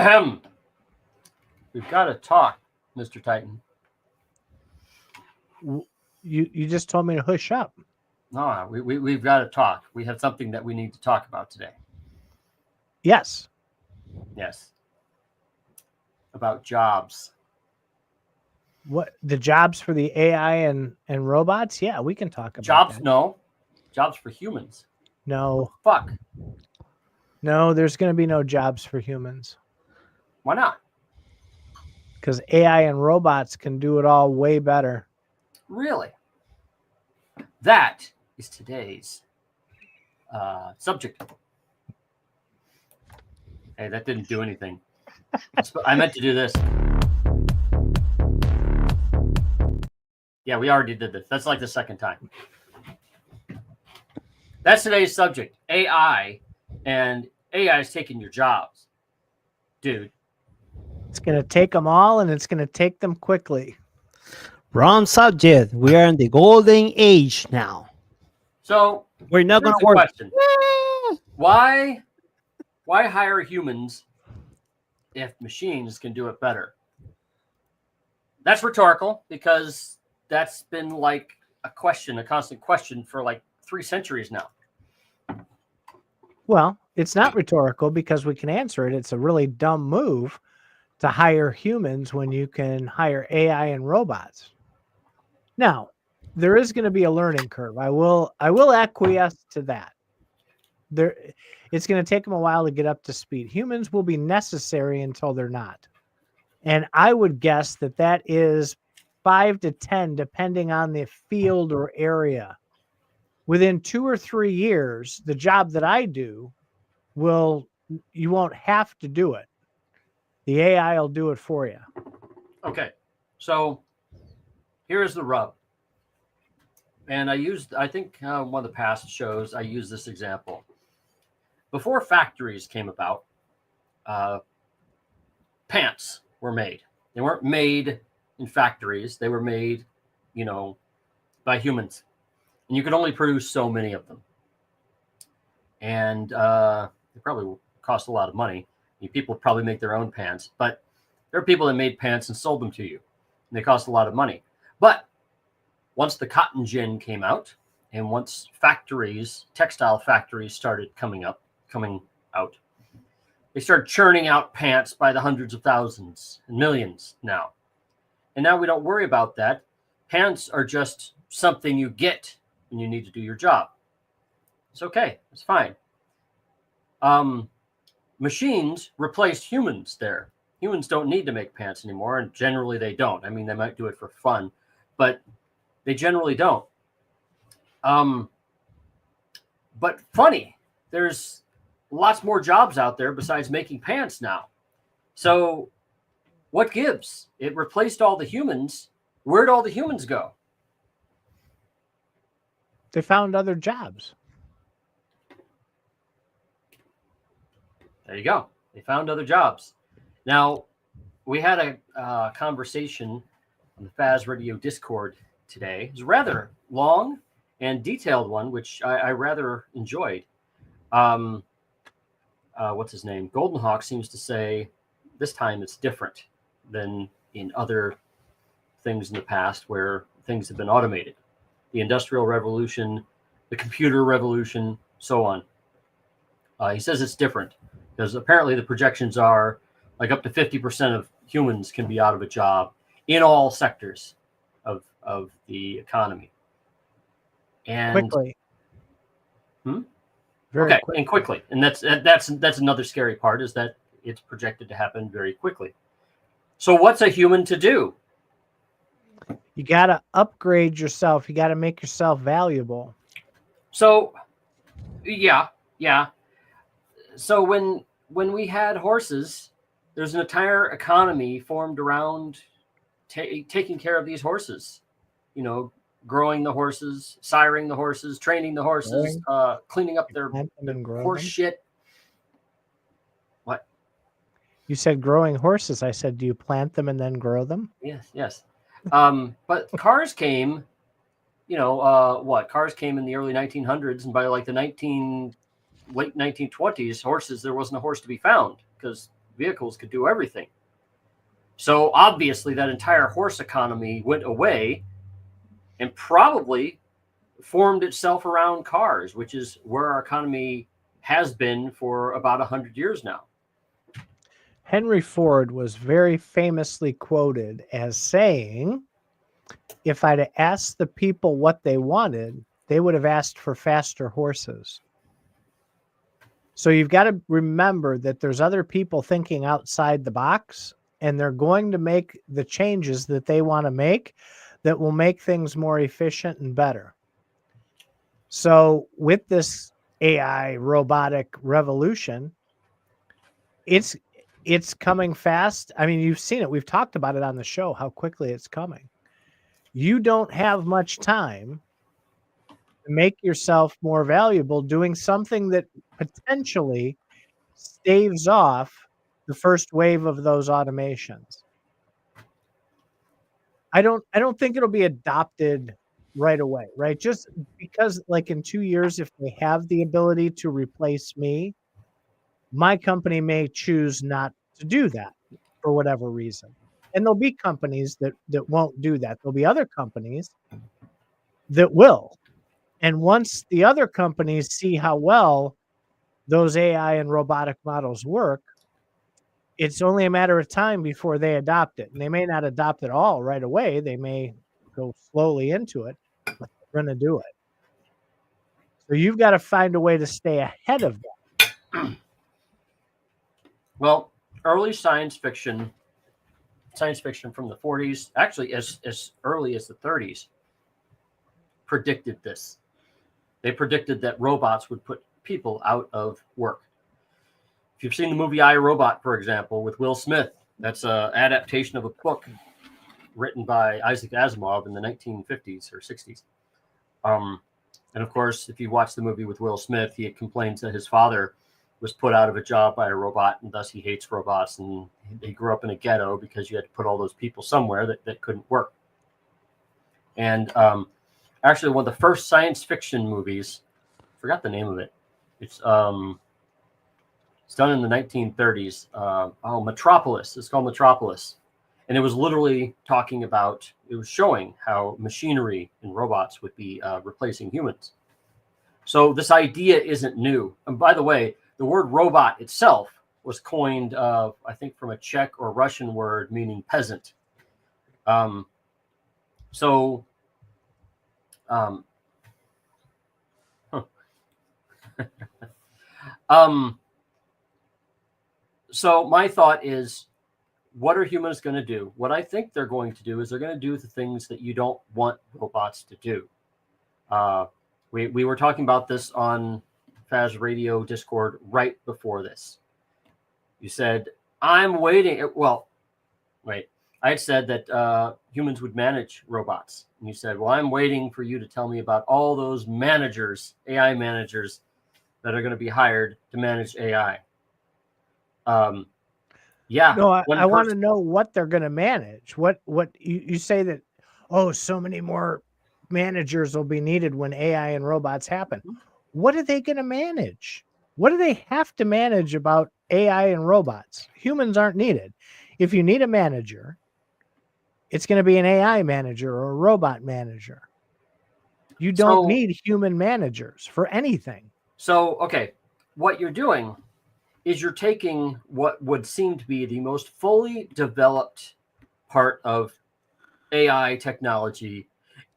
Ahem. We've got to talk, Mr. Titan. You just told me to hush up. No, we've got to talk. We have something that we need to talk about today. Yes. Yes. About jobs. What, the jobs for the AI and robots? Yeah, we can talk about jobs. that. No, jobs for humans. No. Fuck. No, there's going to be no jobs for humans. Why not? Because AI and robots can do it all way better. Really? That is today's subject. Hey, that didn't do anything. I meant to do this. Yeah, we already did this. That's like the second time. That's today's subject. AI, and AI is taking your jobs. Dude. It's going to take them all, and it's going to take them quickly. Wrong subject. We are in the golden age now. So we're not going to work. Question. Why hire humans if machines can do it better? That's rhetorical because that's been like a constant question for like 3 centuries now. Well, it's not rhetorical because we can answer it. It's a really dumb move to hire humans when you can hire AI and robots. Now, there is going to be a learning curve. I will acquiesce to that. It's going to take them a while to get up to speed. Humans will be necessary until they're not. And I would guess that is 5 to 10, depending on the field or area. Within 2 or 3 years, the job that I do you won't have to do it. The AI will do it for you. Okay. So here's the rub. And I think one of the past shows, I used this example. Before factories came about, pants were made. They weren't made in factories. They were made, by humans. And you could only produce so many of them. And they probably cost a lot of money. People probably make their own pants. But there are people that made pants and sold them to you. And they cost a lot of money. But once the cotton gin came out, and once textile factories started coming out, they started churning out pants by the hundreds of thousands and millions now. And now we don't worry about that. Pants are just something you get when you need to do your job. It's okay. It's fine. Machines replaced humans there. Humans don't need to make pants anymore, and generally they don't. I mean, they might do it for fun, but they generally don't. But funny, there's lots more jobs out there besides making pants now. So what gives? It replaced all the humans. Where'd all the humans go? They found other jobs. There you go. They found other jobs. Now, we had a conversation on the FazRadio Discord today. It was a rather long and detailed one, which I rather enjoyed. What's his name? Golden Hawk seems to say this time it's different than in other things in the past where things have been automated. The Industrial Revolution, the computer revolution, so on. He says it's different because apparently the projections are like up to 50% of humans can be out of a job in all sectors of the economy. And quickly. Okay, quickly. And quickly. And that's another scary part, is that it's projected to happen very quickly. So what's a human to do? You got to upgrade yourself. You got to make yourself valuable. So, yeah. So when we had horses, there's an entire economy formed around taking care of these horses. Growing the horses, siring the horses, training the horses, cleaning up their horse shit. What? You said growing horses. I said, do you plant them and then grow them? Yes. But cars came, Cars came in the early 1900s, and by like the late 1920s, there wasn't a horse to be found because vehicles could do everything. So obviously that entire horse economy went away and probably formed itself around cars, which is where our economy has been for about 100 years now. Henry Ford was very famously quoted as saying, if I'd asked the people what they wanted, they would have asked for faster horses. So you've got to remember that there's other people thinking outside the box, and they're going to make the changes that they want to make that will make things more efficient and better. So with this AI robotic revolution, it's coming fast. I mean, you've seen it. We've talked about it on the show, how quickly it's coming. You don't have much time to make yourself more valuable doing something that potentially staves off the first wave of those automations. I don't think it'll be adopted right away, right? Just because like in 2 years, if they have the ability to replace me, my company may choose not to do that for whatever reason. And there'll be companies that won't do that. There'll be other companies that will. And once the other companies see how well those AI and robotic models work, it's only a matter of time before they adopt it. And they may not adopt it all right away. They may go slowly into it, but they're going to do it. So you've got to find a way to stay ahead of that. Well, early science fiction from the 40s, actually as early as the 30s, predicted this. They predicted that robots would put people out of work. If you've seen the movie I, Robot, for example, with Will Smith, that's an adaptation of a book written by Isaac Asimov in the 1950s or 60s. And of course, if you watch the movie with Will Smith, he complains that his father was put out of a job by a robot, and thus he hates robots. And he grew up in a ghetto because you had to put all those people somewhere that couldn't work. And actually, one of the first science fiction movies, I forgot the name of it. It's done in the 1930s. Metropolis. It's called Metropolis. And it was literally it was showing how machinery and robots would be replacing humans. So this idea isn't new. And by the way, the word robot itself was coined, I think, from a Czech or Russian word meaning peasant. So my thought is, what are humans going to do? What I think they're going to do is they're going to do the things that you don't want robots to do. We were talking about this on FazRadio Discord right before this. You said, I'm waiting. Well, wait. I had said that humans would manage robots. And you said, well, I'm waiting for you to tell me about all those managers, AI managers, that are going to be hired to manage AI. Yeah. No, I want to know what they're going to manage. What you say that, oh, so many more managers will be needed when AI and robots happen. What are they going to manage? What do they have to manage about AI and robots? Humans aren't needed. If you need a manager, it's going to be an AI manager or a robot manager. You don't need human managers for anything. So, okay, what you're doing is you're taking what would seem to be the most fully developed part of AI technology,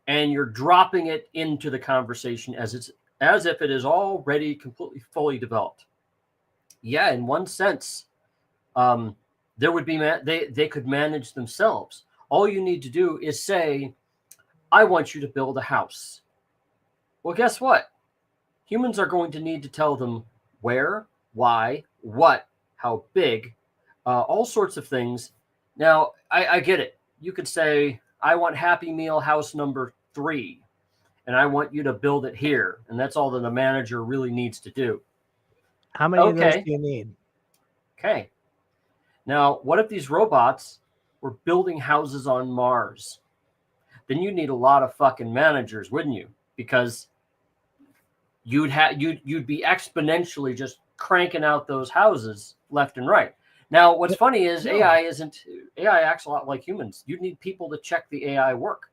and you're dropping it into the conversation as if it is already completely fully developed. Yeah, in one sense, there would be they could manage themselves. All you need to do is say, I want you to build a house. Well, guess what? Humans are going to need to tell them where, why, what, how big, all sorts of things. Now, I get it. You could say, I want Happy Meal house number 3, and I want you to build it here. And that's all that the manager really needs to do. How many of those do you need? Okay. Now, what if these robots were building houses on Mars? Then you'd need a lot of fucking managers, wouldn't you? Because you'd be exponentially just cranking out those houses left and right. Now, what's funny is No. AI acts a lot like humans. You need people to check the AI work.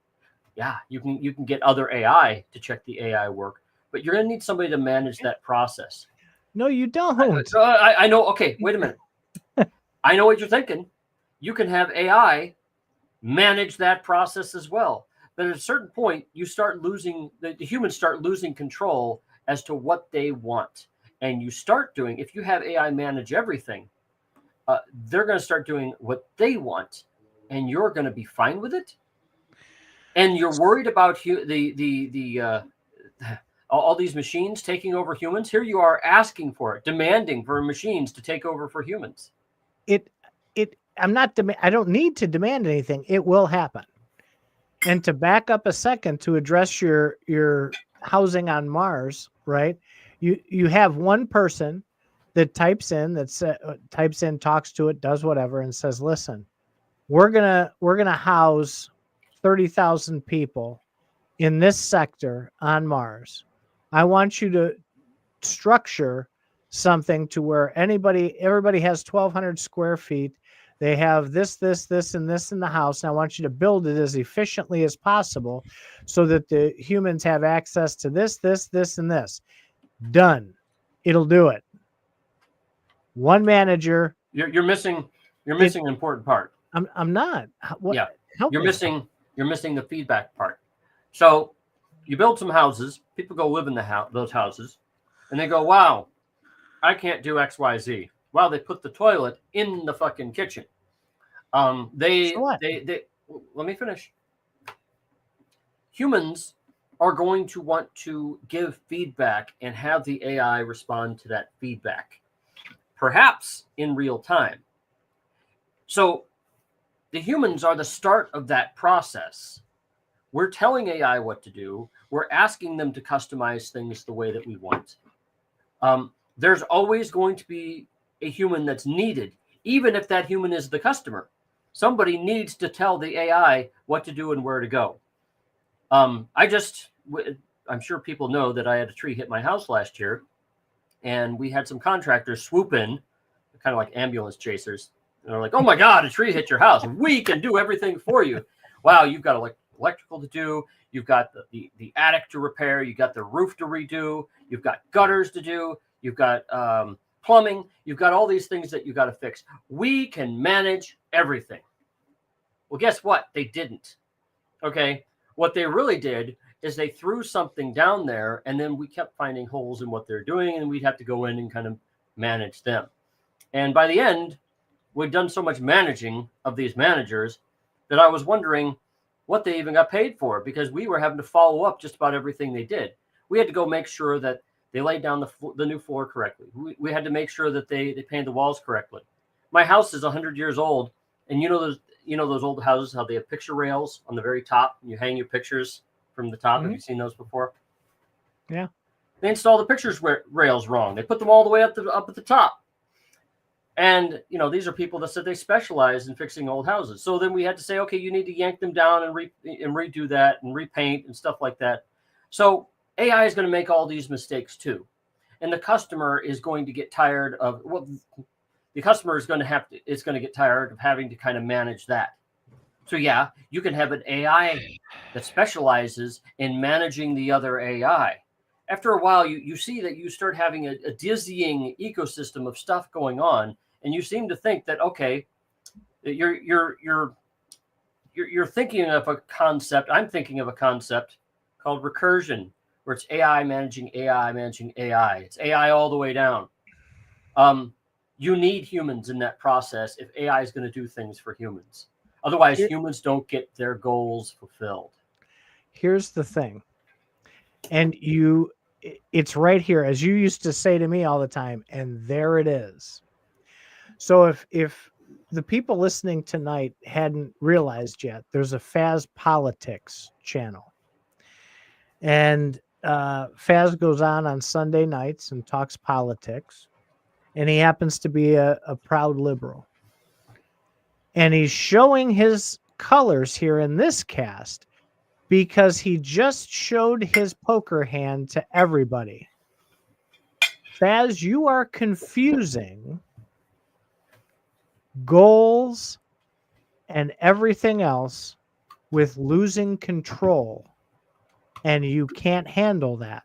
Yeah, you can get other AI to check the AI work, but you're going to need somebody to manage that process. No, you don't. I know. Okay, wait a minute. I know what you're thinking. You can have AI manage that process as well. But at a certain point, you start losing the humans start losing control as to what they want, and you start doing. If you have AI manage everything, they're going to start doing what they want, and you're going to be fine with it. And you're worried about all these machines taking over humans. Here you are asking for it, demanding for machines to take over for humans. I don't need to demand anything. It will happen. And to back up a second to address your housing on Mars, right? You have one person that types in, talks to it, does whatever, and says, "Listen, we're gonna house 30,000 people in this sector on Mars. I want you to structure something to where everybody has 1,200 square feet. They have this, and this in the house. And I want you to build it as efficiently as possible so that the humans have access to this, and this." Done. It'll do it. One manager. You're missing an important part. I'm not. What? Yeah, Help you're me. missing the feedback part. So you build some houses. People go live in those houses, and they go, "Wow, I can't do X, Y, Z." Wow, they put the toilet in the fucking kitchen. They let me finish. Humans are going to want to give feedback and have the AI respond to that feedback, perhaps in real time. So the humans are the start of that process. We're telling AI what to do. We're asking them to customize things the way that we want. There's always going to be a human that's needed, even if that human is the customer. Somebody needs to tell the AI what to do and where to go. I'm sure people know that I had a tree hit my house last year, and we had some contractors swoop in, kind of like ambulance chasers. And they're like, "Oh my God, a tree hit your house. We can do everything for you. Wow, you've got electrical to do. You've got the attic to repair. You've got the roof to redo. You've got gutters to do. You've got plumbing. You've got all these things that you got to fix. We can manage everything." Well, guess what? They didn't. Okay. What they really did is they threw something down there, and then we kept finding holes in what they're doing, and we'd have to go in and kind of manage them. And by the end, we'd done so much managing of these managers that I was wondering what they even got paid for, because we were having to follow up just about everything they did. We had to go make sure that they laid down the new floor correctly. We had to make sure that they painted the walls correctly. My house is 100 years old, and those old houses, how they have picture rails on the very top, and you hang your pictures from the top. Mm-hmm. Have you seen those before? Yeah. They installed the pictures rails wrong. They put them all the way up at the top. And, these are people that said they specialize in fixing old houses. So then we had to say, okay, you need to yank them down and redo that and repaint and stuff like that. So AI is going to make all these mistakes too. And the customer is going to get tired of, the customer is going to get tired of having to kind of manage that. So yeah, you can have an AI that specializes in managing the other AI. After a while, you see that you start having a dizzying ecosystem of stuff going on, and you seem to think that, okay, you're thinking of a concept. I'm thinking of a concept called recursion, where it's AI managing AI managing AI. It's AI all the way down. You need humans in that process if AI is going to do things for humans. Otherwise, humans don't get their goals fulfilled. Here's the thing. And it's right here, as you used to say to me all the time, and there it is. So if the people listening tonight hadn't realized yet, there's a FazPolitics channel. And Faz goes on Sunday nights and talks politics. And he happens to be a proud liberal. And he's showing his colors here in this cast because he just showed his poker hand to everybody. Faz, you are confusing goals, and everything else with losing control, and you can't handle that,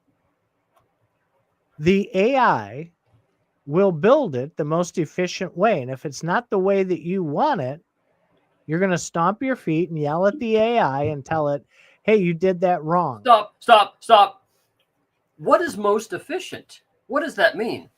the AI will build it the most efficient way. And if it's not the way that you want it, you're going to stomp your feet and yell at the AI and tell it, hey, you did that wrong. Stop. What is most efficient? What does that mean?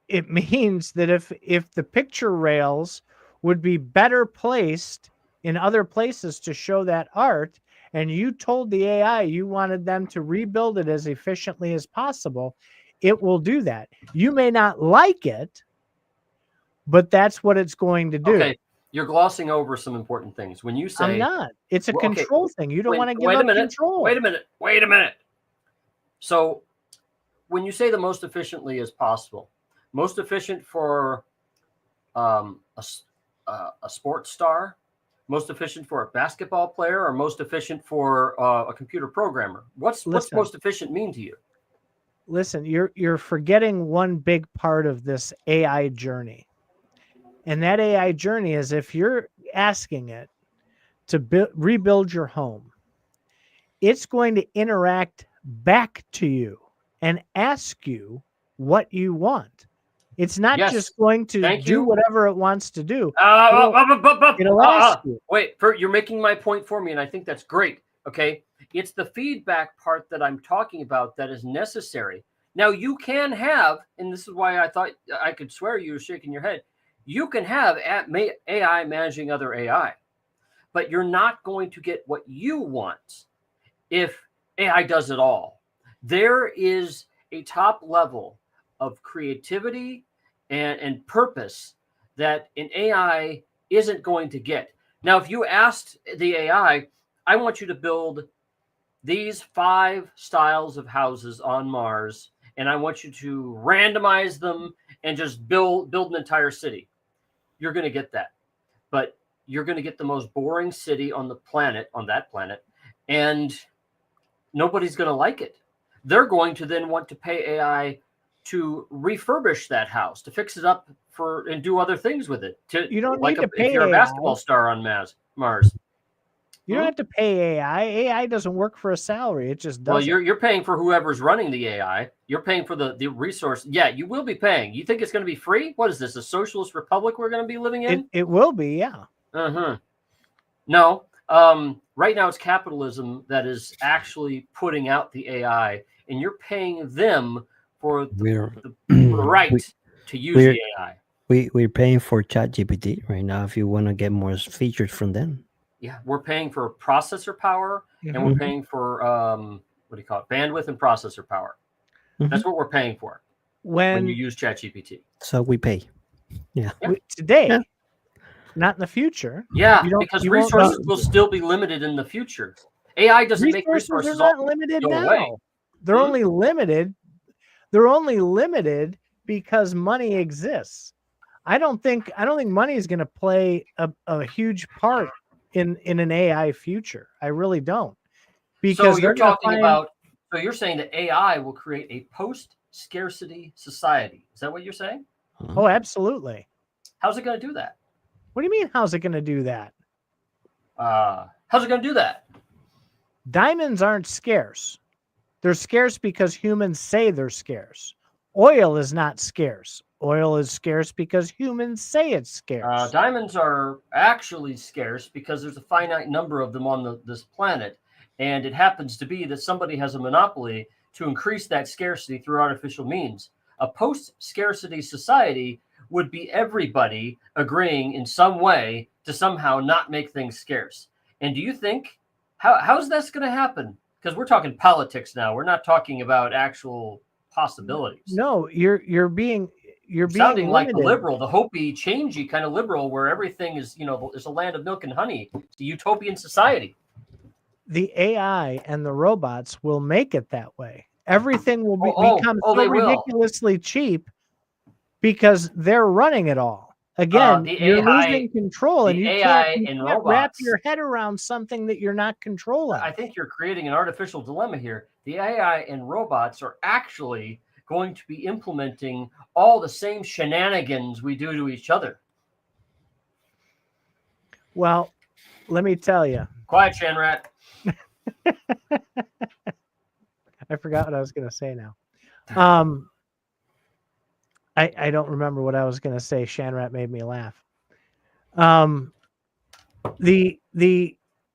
It means that if the picture rails would be better placed in other places to show that art, and you told the AI you wanted them to rebuild it as efficiently as possible, it will do that. You may not like it, but that's what it's going to do. Okay, you're glossing over some important things. When you say... I'm not. It's a control thing. You don't want to give up control. Wait a minute. So when you say the most efficiently as possible, most efficient for a sports star, most efficient for a basketball player, or most efficient for a computer programmer? What's most efficient mean to you? Listen, you're forgetting one big part of this AI journey. And that AI journey is if you're asking it to rebuild your home, it's going to interact back to you and ask you what you want. It's not just going to do whatever it wants to do. It'll ask you. Wait, you're making my point for me, and I think that's great. Okay, it's the feedback part that I'm talking about that is necessary. Now, you can have, and this is why I thought I could swear you were shaking your head, you can have AI managing other AI, but you're not going to get what you want if AI does it all. There is a top level of creativity and purpose that an AI isn't going to get. Now, if you asked the AI, I want you to build these 5 styles of houses on Mars, and I want you to randomize them and just build an entire city, you're going to get that. But you're going to get the most boring city on that planet, and nobody's going to like it. They're going to then want to pay AI to refurbish that house, to fix it up and do other things with it. You don't need to pay if you're a basketball star on Mars. You don't have to pay AI. AI doesn't work for a salary. It just does. Well, you're paying for whoever's running the AI. You're paying for the resource. Yeah, you will be paying. You think it's going to be free? What is this, a socialist republic we're going to be living in? It will be, yeah. No. Right now it's capitalism that is actually putting out the AI, and you're paying them for the right to use the AI. We're paying for ChatGPT right now if you want to get more features from them. Yeah, we're paying for processor power, and we're paying for bandwidth and processor power. That's what we're paying for when you use ChatGPT. So we pay. Yeah. Today, not in the future. Yeah, because resources will still be limited in the future. AI doesn't make resources not limited now. Away. They're only limited. They're only limited because money exists. I don't think money is going to play a huge part in an AI future. I really don't. Because so you're saying that AI will create a post-scarcity society. Is that what you're saying? Oh, absolutely. How's it going to do that? What do you mean, how's it going to do that? How's it going to do that? Diamonds aren't scarce. They're scarce because humans say they're scarce. Oil is not scarce. Oil is scarce because humans say it's scarce. Diamonds are actually scarce because there's a finite number of them on this planet. And it happens to be that somebody has a monopoly to increase that scarcity through artificial means. A post-scarcity society would be everybody agreeing in some way to somehow not make things scarce. And do you think, how's this going to happen? Because we're talking politics now. We're not talking about actual possibilities. No, you're being sounding like limited. the liberal, the Hopi, changey kind of liberal, where everything is, is a land of milk and honey. It's a utopian society. The AI and the robots will make it that way. Everything will become so ridiculously cheap because they're running it all. Again, you're losing control, and you can't wrap your head around something that you're not controlling. I think you're creating an artificial dilemma here. The AI and robots are actually going to be implementing all the same shenanigans we do to each other. Well, let me tell you. Quiet, Shanrat. I forgot what I was going to say now. I don't remember what I was going to say. Shanrat made me laugh. The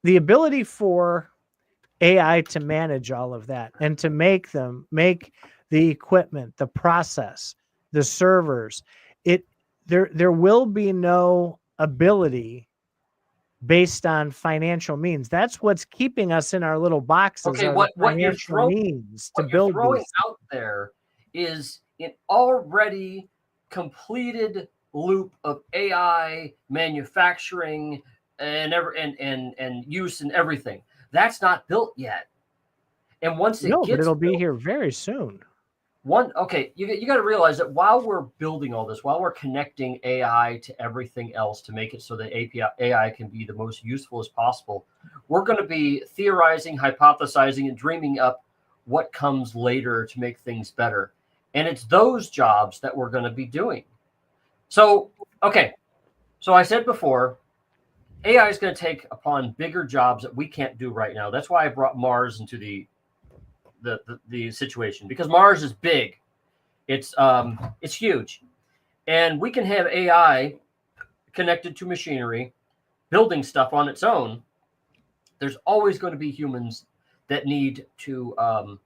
ability for AI to manage all of that and to make the equipment, the process, the servers, there will be no ability based on financial means. That's what's keeping us in our little boxes. Okay, are what the you're financial throwing, means to what you're build throwing these. out there is an already completed loop of AI manufacturing and use and everything. That's not built yet. And once it No, gets but it'll be built, here very soon. you got to realize that while we're building all this, while we're connecting AI to everything else to make it so that AI can be the most useful as possible, we're going to be theorizing, hypothesizing, and dreaming up what comes later to make things better. And it's those jobs that we're going to be doing. So, okay. So I said before, AI is going to take upon bigger jobs that we can't do right now. That's why I brought Mars into the situation, because Mars is big. It's huge. And we can have AI connected to machinery, building stuff on its own. There's always going to be humans that need to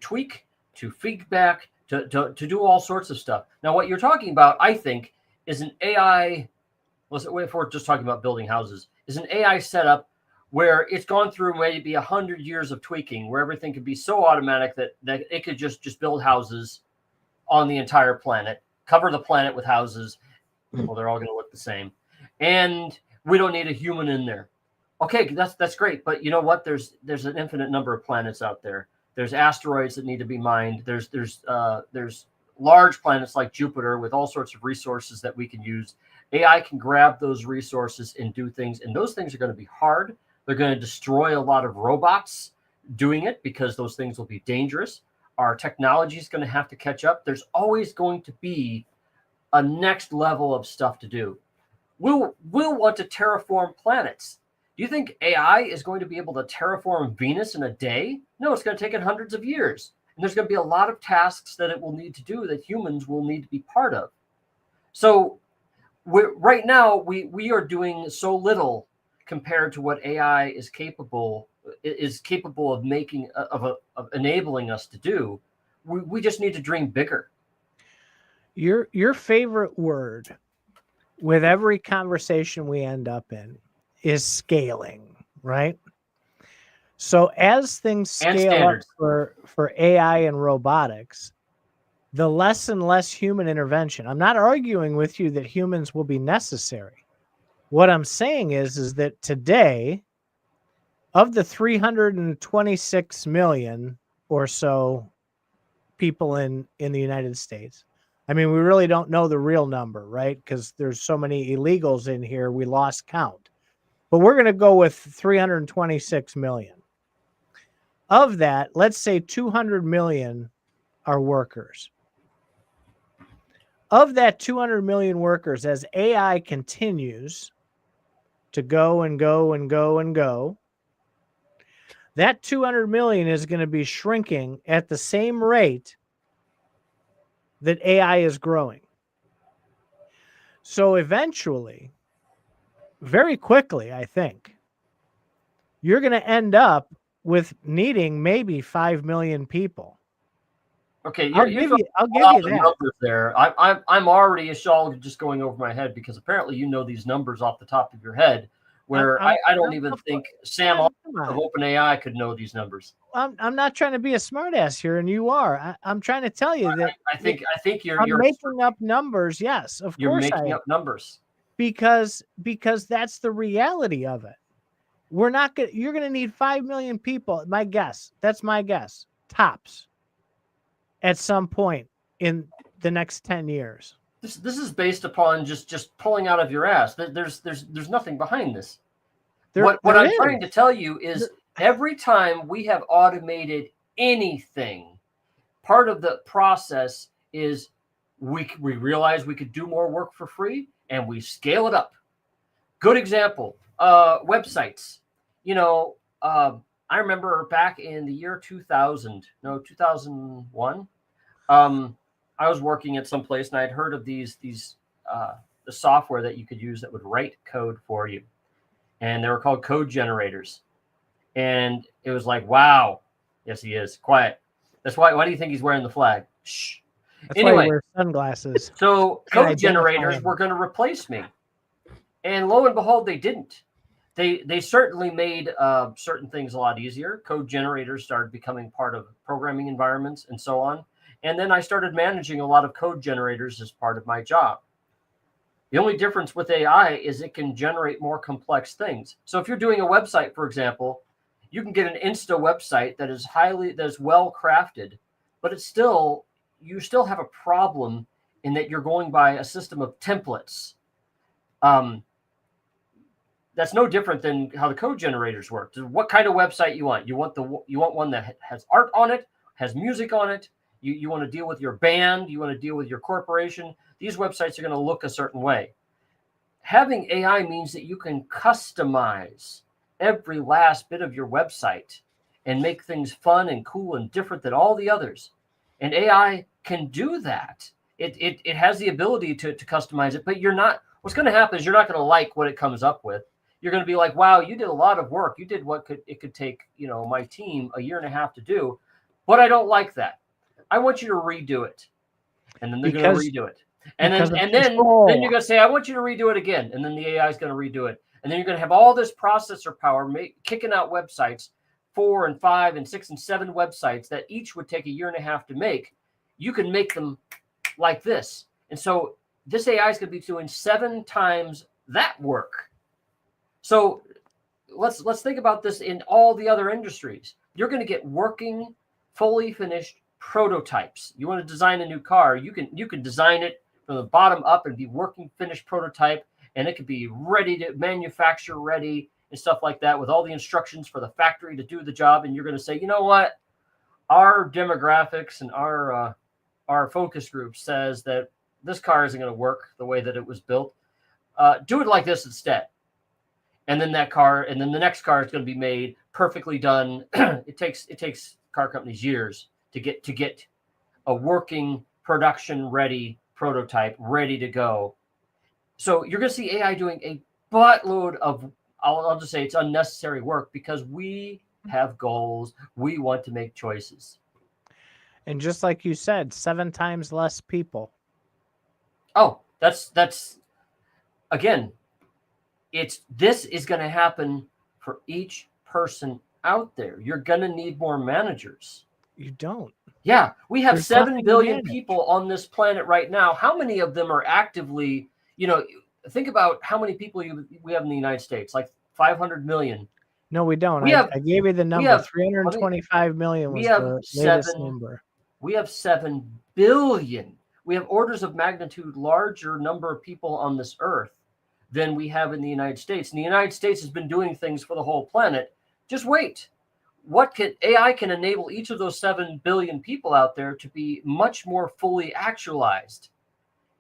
tweak, to feedback, to do all sorts of stuff. Now, what you're talking about, I think, is an AI. If we're just talking about building houses, is an AI setup where it's gone through maybe 100 years of tweaking, where everything could be so automatic that it could just build houses on the entire planet, cover the planet with houses. Well, they're all going to look the same, and we don't need a human in there. Okay, that's great, but you know what? There's an infinite number of planets out there. There's asteroids that need to be mined. There's large planets like Jupiter with all sorts of resources that we can use. AI can grab those resources and do things, and those things are going to be hard. They're going to destroy a lot of robots doing it because those things will be dangerous. Our technology is going to have to catch up. There's always going to be a next level of stuff to do. We'll want to terraform planets. Do you think AI is going to be able to terraform Venus in a day? No, it's going to take it hundreds of years. And there's going to be a lot of tasks that it will need to do that humans will need to be part of. So right now, we are doing so little compared to what AI is capable of making, of enabling us to do. We just need to dream bigger. Your favorite word with every conversation we end up in is scaling, right? So as things scale up for AI and robotics, the less and less human intervention. I'm not arguing with you that humans will be necessary. What I'm saying is that today, of the 326 million or so people in the United States, I mean, we really don't know the real number, right? Because there's so many illegals in here, we lost count. But we're going to go with 326 million. Of that, let's say 200 million are workers. Of that 200 million workers, as AI continues to go and go and go and go, that 200 million is going to be shrinking at the same rate that AI is growing. So eventually, very quickly, I think, you're going to end up with needing maybe 5 million people. Okay, I'll give you that. Numbers there. I'm already just going over my head because apparently you know these numbers off the top of your head, where I don't even think Sam of OpenAI could know these numbers. I'm not trying to be a smartass here, and you are. I'm trying to tell you that I think you're making up numbers. Yes, of course you're making up numbers because that's the reality of it. You're going to need 5 million people. My guess. That's my guess. Tops. At some point in the next 10 years. This is based upon just pulling out of your ass. There's nothing behind this. What I'm trying to tell you is every time we have automated anything, part of the process is we realize we could do more work for free, and we scale it up. Good example, websites. I remember back in the year 2001, I was working at some place, and I had heard of the software that you could use that would write code for you, and they were called code generators. And it was like, wow, yes, he is quiet. That's why. Why do you think he's wearing the flag? Shh. That's why he wears sunglasses. So Can't code generators identify were going to replace me, and lo and behold, they didn't. They certainly made certain things a lot easier. Code generators started becoming part of programming environments and so on. And then I started managing a lot of code generators as part of my job. The only difference with AI is it can generate more complex things. So if you're doing a website, for example, you can get an Insta website that is well crafted, but you still have a problem in that you're going by a system of templates. That's no different than how the code generators work. What kind of website you want? You want one that has art on it, has music on it. You want to deal with your band. You want to deal with your corporation. These websites are going to look a certain way. Having AI means that you can customize every last bit of your website and make things fun and cool and different than all the others. And AI can do that. It has the ability to customize it, but what's going to happen is you're not going to like what it comes up with. You're going to be like, wow, you did a lot of work. You did what it could take, my team a year and a half to do, but I don't like that. I want you to redo it. And then they're going to redo it. And then you're going to say, I want you to redo it again. And then the AI is going to redo it. And then you're going to have all this processor power kicking out websites, 4 and 5 and 6 and 7 websites that each would take a year and a half to make. You can make them like this. And so this AI is going to be doing 7 times that work. So let's think about this in all the other industries. You're going to get working, fully finished prototypes. You want to design a new car, you can design it from the bottom up and be working, finished prototype, and it could be ready to manufacture ready and stuff like that with all the instructions for the factory to do the job. And you're going to say, you know what? Our demographics and our focus group says that this car isn't going to work the way that it was built. Do it like this instead. And then the next car is going to be made perfectly done. It takes car companies years to get a working production ready prototype ready to go. So you're going to see AI doing a buttload of, I'll just say it's unnecessary work because we have goals. We want to make choices. And just like you said, 7 times less people. Oh, that's again, this is going to happen for each person out there. You're going to need more managers. You don't. Yeah, we have There's 7 nothing billion to manage. people on this planet right now. How many of them are actively, think about how many people we have in the United States, like 500 million. No, we don't. I gave you the number. 325 million was the latest number. We have 7 billion. We have orders of magnitude larger number of people on this earth than we have in the United States. And the United States has been doing things for the whole planet. Just wait. AI can enable each of those 7 billion people out there to be much more fully actualized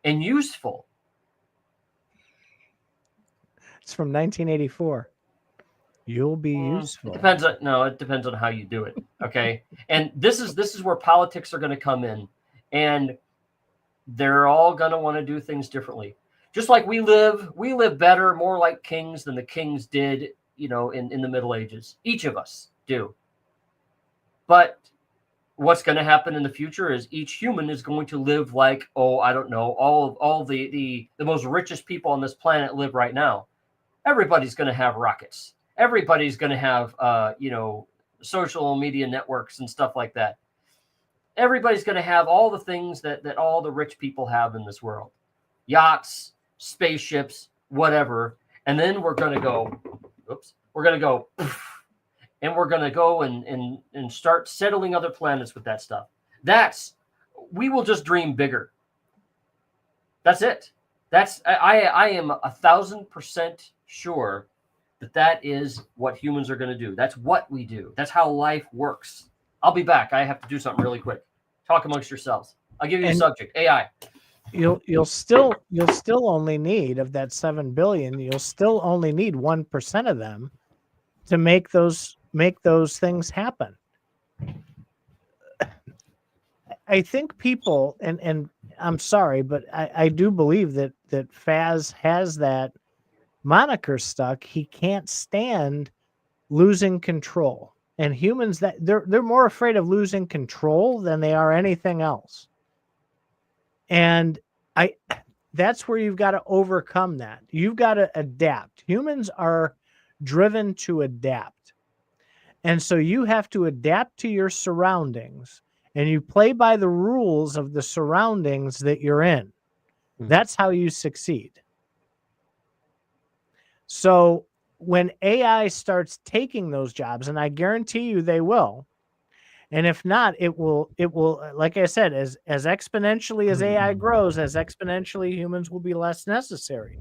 and useful. It's from 1984. You'll be useful. It depends on how you do it. Okay. And this is where politics are going to come in, and they're all going to want to do things differently. Just like we live better, more like kings than the kings did, in the Middle Ages. Each of us do. But what's going to happen in the future is each human is going to live like, I don't know, all the most richest people on this planet live right now. Everybody's going to have rockets. Everybody's going to have, social media networks and stuff like that. Everybody's going to have all the things that all the rich people have in this world. Yachts, spaceships, whatever. And then we're going to go, and we're going to go and start settling other planets with that stuff. We will just dream bigger. That's it. I am 1,000% sure that is what humans are going to do. That's what we do. That's how life works. I'll be back. I have to do something really quick. Talk amongst yourselves. I'll give you a And subject. AI. you'll still only need, of that 7 billion, you'll still only need 1% of them to make those things happen. I think people, and I'm sorry, but I do believe that Faz has that moniker stuck. He can't stand losing control. And humans, that they're more afraid of losing control than they are anything else. And that's where you've got to overcome that. You've got to adapt. Humans are driven to adapt. And so you have to adapt to your surroundings, and you play by the rules of the surroundings that you're in. That's how you succeed. So when AI starts taking those jobs, and I guarantee you they will, and if not, it will, like I said, as exponentially as AI grows, as exponentially humans will be less necessary.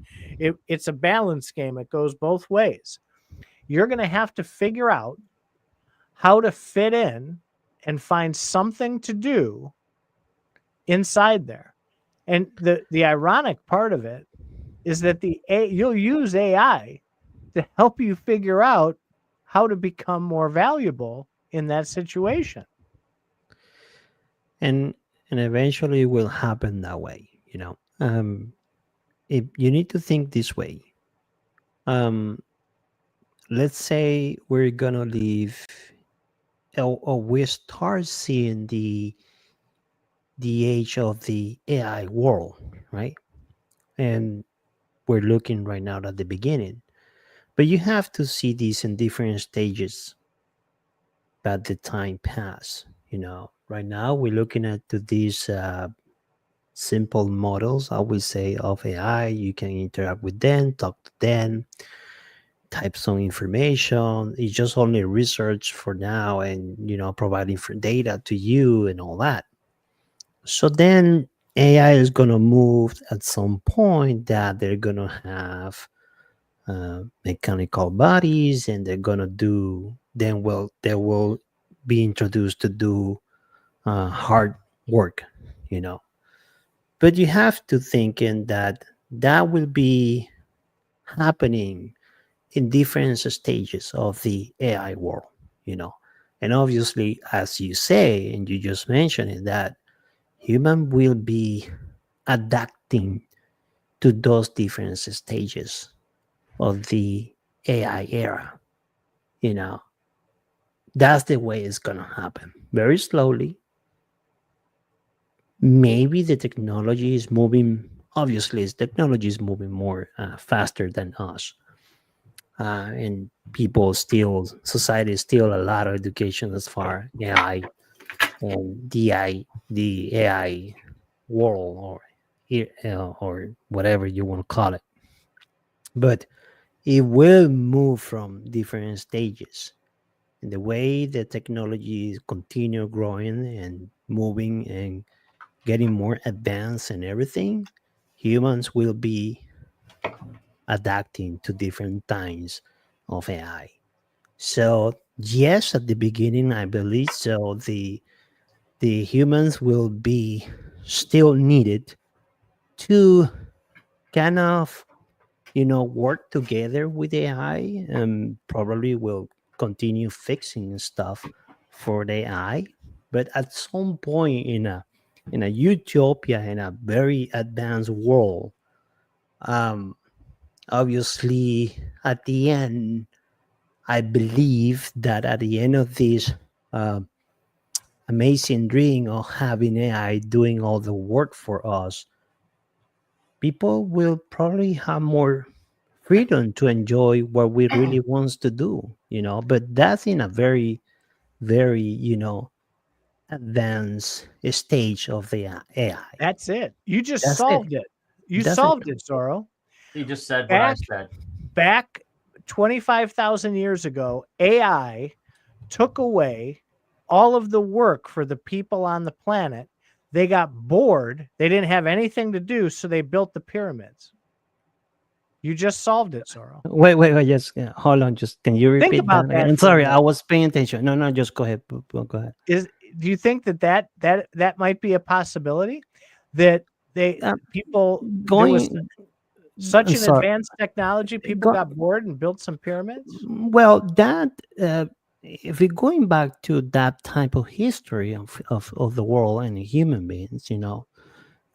It's a balance game. It goes both ways. You're going to have to figure out how to fit in and find something to do inside there. And the ironic part of it is that you'll use AI to help you figure out how to become more valuable in that situation. And eventually it will happen that way, you know. If you need to think this way, let's say we're gonna live, or we start seeing the age of the AI world, right? And we're looking right now at the beginning, but you have to see these in different stages that the time pass. You know, right now we're looking at these simple models, I would say, of AI. You can interact with them, talk to them, type some information. It's just only research for now, and providing for data to you and all that. So then AI is going to move at some point that they're going to have mechanical bodies, and they're going to do, then they will be introduced to do hard work, you know. But you have to think in that will be happening in different stages of the AI world, you know. And obviously, as you say, and you just mentioned it, that human will be adapting to those different stages of the AI era. You know, that's the way it's gonna happen. Very slowly. Maybe the technology is moving. Obviously, technology is moving more faster than us, and people still, society is still a lot of education as far AI and the AI world, or whatever you want to call it. But it will move from different stages. And the way the technology continue growing and moving and getting more advanced and everything, humans will be adapting to different kinds of AI. So yes, at the beginning, I believe so. The humans will be still needed to kind of work together with AI, and probably will continue fixing stuff for the AI. But at some point in a utopia, in a very advanced world, um, obviously at the end, I believe that at the end of this uh, amazing dream of having AI doing all the work for us, people will probably have more freedom to enjoy what we really wants to do, but that's in a very, very, advanced stage of the AI. That's it. You just That's it. solved it. You That's it. solved it, Zorro. He just said what I said. Back 25,000 years ago, AI took away all of the work for the people on the planet. They got bored. They didn't have anything to do, so they built the pyramids. You just solved it, Zorro. Wait. Just hold on. Just can you repeat Think about that again? that I'm for a sorry, I minute. was paying attention. No, just go ahead. Go ahead. do you think that might be a possibility, that people, there was Going, such I'm an sorry. advanced technology, people Go, got bored and built some pyramids? well, that if we're going back to that type of history of the world and human beings,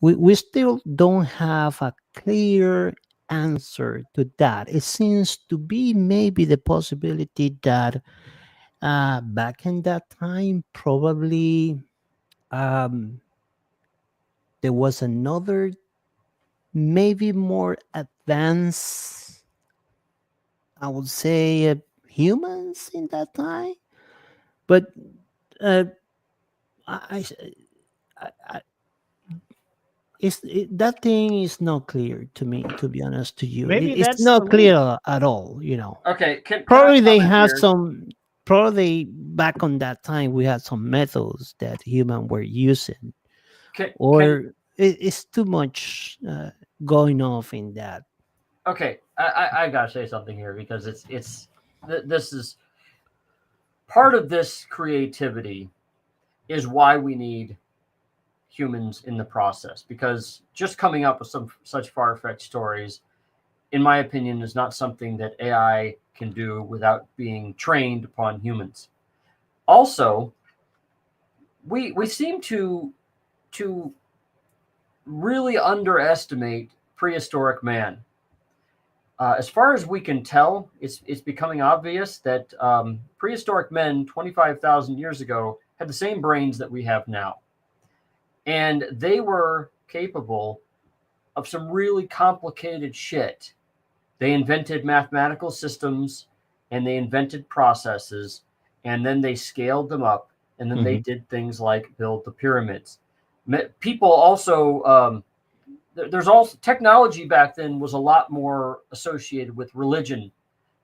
we still don't have a clear answer to that. It seems to be maybe the possibility that back in that time, probably um, there was another, maybe more advanced, I would say, humans in that time. But uh, I, I, that thing is not clear to me, to be honest to you. Maybe It's that's the not leap. clear at all. Okay, can I Probably they comment have here? some. Probably back on that time we had some methods that human were using, Can or it's too much going off in that. okay, I gotta say something here, because this is part of this creativity is why we need humans in the process, because just coming up with some such far-fetched stories, in my opinion, is not something that AI can do without being trained upon humans. Also, we seem to really underestimate prehistoric man. As far as we can tell, it's becoming obvious that prehistoric men 25,000 years ago had the same brains that we have now, and they were capable of some really complicated shit. They invented mathematical systems, and they invented processes, and then they scaled them up, and then they Mhm. did things like build the pyramids. People also, there's also technology back then was a lot more associated with religion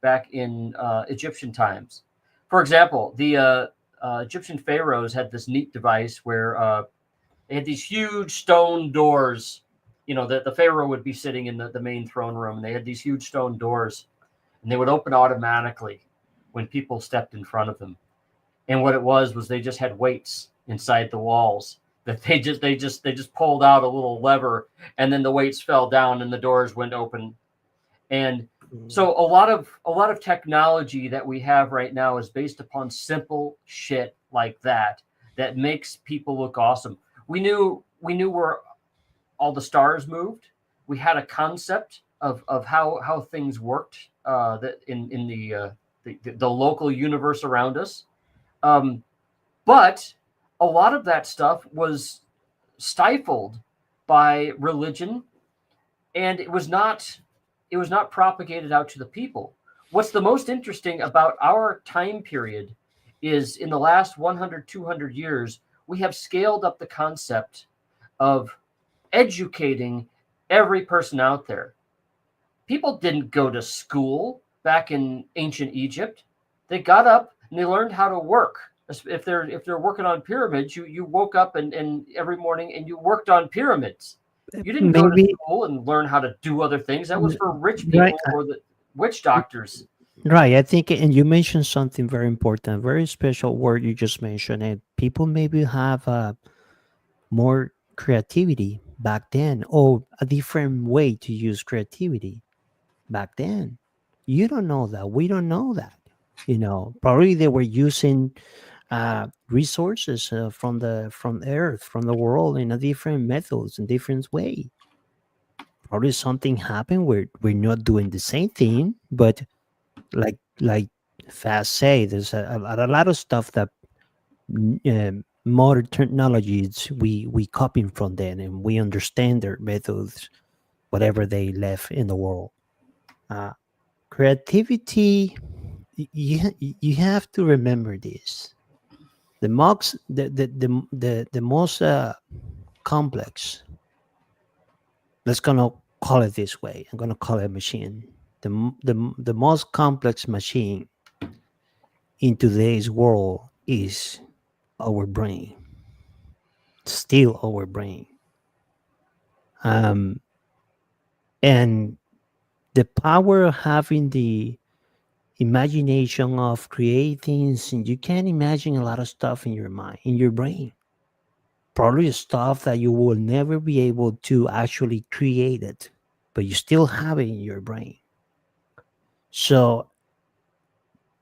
back in Egyptian times. For example, the Egyptian pharaohs had this neat device where they had these huge stone doors. The pharaoh would be sitting in the main throne room, and they had these huge stone doors, and they would open automatically when people stepped in front of them. And what it was they just had weights inside the walls that they just pulled out a little lever, and then the weights fell down and the doors went open. And so a lot of technology that we have right now is based upon simple shit like that makes people look awesome. We knew where all the stars moved. We had a concept of how things worked, that in the local universe around us. Um, but a lot of that stuff was stifled by religion, and it was not propagated out to the people. What's the most interesting about our time period is in the last 100, 200 years, we have scaled up the concept of educating every person out there. People didn't go to school back in ancient Egypt. They got up and they learned how to work. If they're working on pyramids, you woke up and every morning and you worked on pyramids. You didn't go to Maybe school and learn how to do other things. That was for rich right, people or the witch doctors. right. I think, and you mentioned something very important, very special word you just mentioned. And people maybe have more creativity back then, or a different way to use creativity back then. You don't know that. We don't know that. Probably they were using resources from Earth, from the world, in a different methods and different way. Probably something happened where we're not doing the same thing, but like Fast say, there's a lot of stuff that modern technologies we copy from them, and we understand their methods, whatever they left in the world. Uh, Creativity, you have to remember this. The most complex, let's gonna call it this way, I'm gonna call it machine. The most complex machine in today's world is our brain, still our brain. um and the power of having imagination of create things, and you can imagine a lot of stuff in your mind, in your brain. Probably stuff that you will never be able to actually create it, but you still have it in your brain. So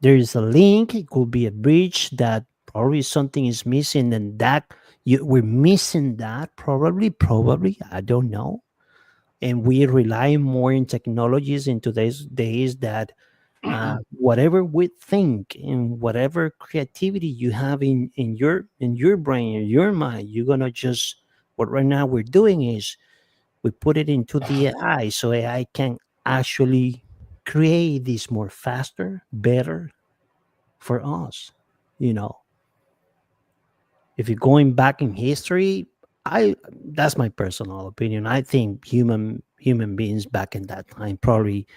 there is a link. It could be a bridge that probably something is missing, and that we're missing that probably I don't know. And we rely more in technologies in today's days that whatever we think and whatever creativity you have in your brain, in your mind, you're gonna just what right now we're doing is we put it into the AI so AI can actually create this more faster, better for us. You know, if you're going back in history, I that's my personal opinion. I think human beings back in that time probably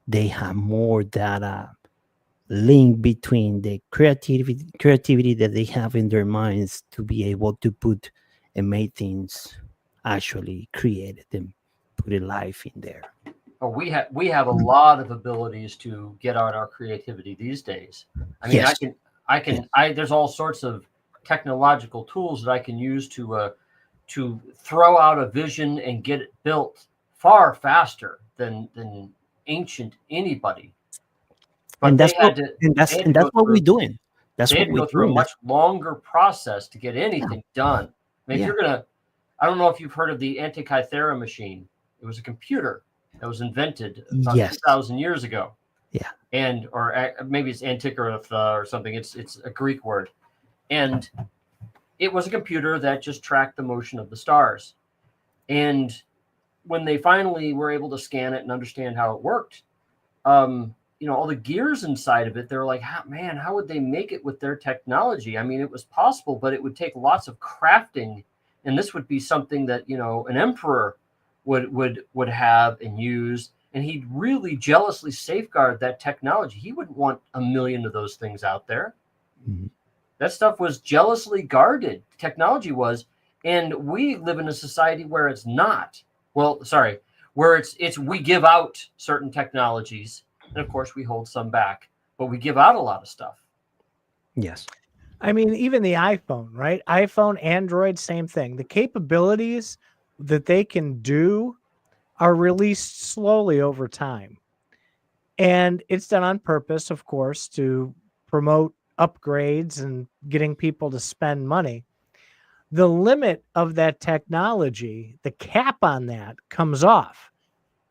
they have more data link between the creativity that they have in their minds to be able to put and make things actually created and put a life in there. Oh, we have a lot of abilities to get out our creativity these days. I mean, Yes. there's all sorts of technological tools that I can use to throw out a vision and get it built far faster than ancient anybody. But And they that's what had to and they that's had and to that's go what we're through doing. That's they what had to we're go through a doing. much longer process to get anything done. I mean, if Yeah. you're gonna, I don't know if you've heard of the Antikythera machine. It was a computer that was invented about Yes. 2,000 years ago, Yeah. and or maybe it's Antikythera or something. It's a Greek word, and it was a computer that just tracked the motion of the stars. And when they finally were able to scan it and understand how it worked, all the gears inside of it, they're like, man, how would they make it with their technology? I mean, it was possible, but it would take lots of crafting, and this would be something that an emperor would have and use, and he'd really jealously safeguard that technology. He wouldn't want a million of those things out there. Mhm. That stuff was jealously guarded. Technology was, and we live in a society where it's not. Well, sorry, where it's we give out certain technologies, and of course we hold some back, but we give out a lot of stuff. Yes. I mean, even the iPhone, right? iPhone, Android, same thing. The capabilities that they can do are released slowly over time. And it's done on purpose, of course, to promote upgrades and getting people to spend money. The limit of that technology, the cap on that comes off,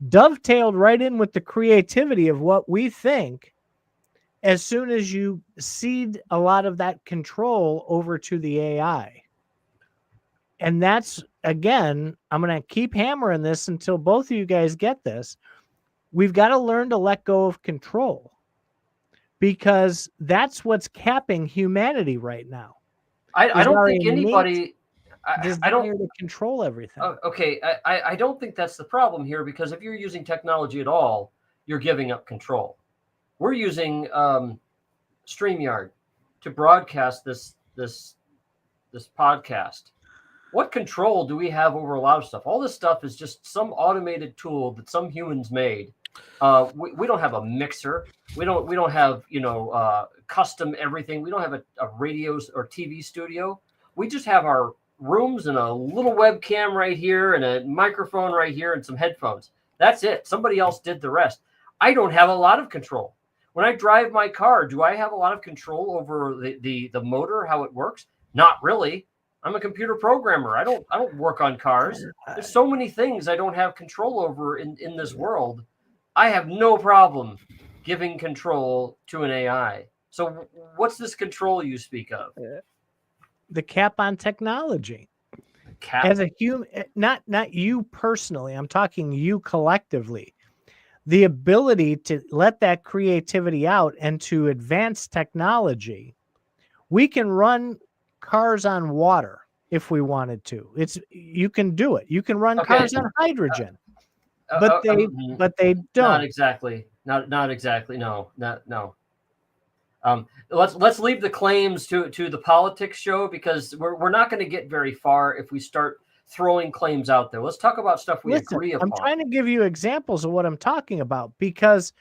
dovetailed right in with the creativity of what we think as soon as you cede a lot of that control over to the AI. And that's, again, I'm going to keep hammering this until both of you guys get this. We've got to learn to let go of control, because that's what's capping humanity right now. I Is don't our think innate anybody. I desire don't. to control everything. Okay, I don't think that's the problem here, because if you're using technology at all, you're giving up control. We're using StreamYard to broadcast this podcast. What control do we have over a lot of stuff? All this stuff is just some automated tool that some humans made. We don't have a mixer. We don't have custom everything. We don't have a radio or TV studio. We just have our rooms and a little webcam right here and a microphone right here and some headphones. That's it. Somebody else did the rest. I don't have a lot of control. When I drive my car, do I have a lot of control over the motor, how it works? Not really. I'm a computer programmer. I don't work on cars. There's so many things I don't have control over in this world. I have no problem giving control to an AI. So what's this control you speak of? The cap on technology. Cap. As a human, not you personally, I'm talking you collectively. The ability to let that creativity out and to advance technology. We can run cars on water if we wanted to. You can do it. You can run cars on hydrogen. But they don't. Not exactly. Not exactly. No. No. Let's leave the claims to the politics show, because we're not going to get very far if we start throwing claims out there. Let's talk about stuff we agree upon. I'm trying to give you examples of what I'm talking about, because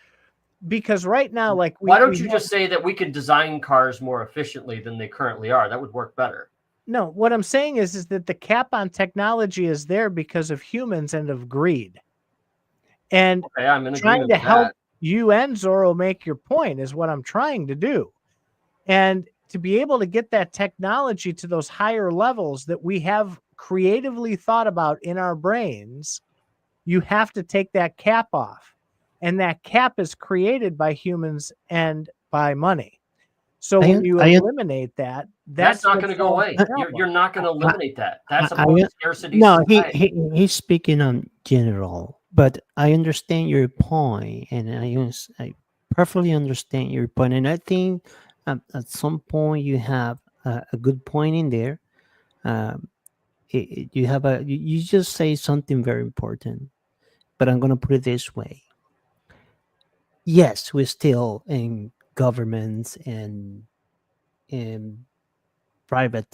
because right now, like Why don't we you have- just say that we can design cars more efficiently than they currently are? That would work better. No, what I'm saying is that the cap on technology is there because of humans and of greed. And Okay, I'm in trying agreement to with help that. you and Zorro make your point is what I'm trying to do. And to be able to get that technology to those higher levels that we have creatively thought about in our brains, you have to take that cap off. And that cap is created by humans and by money. So when you eliminate that, That's not what going to go solves away. the problem. You're not going to eliminate that. That's a I- post-scarcity No, society. he's speaking on general, but I understand your point, and I perfectly understand your point, and I think at some point you have a good point in there. You have you just say something very important, but I'm gonna put it this way. Yes, we're still in governments and private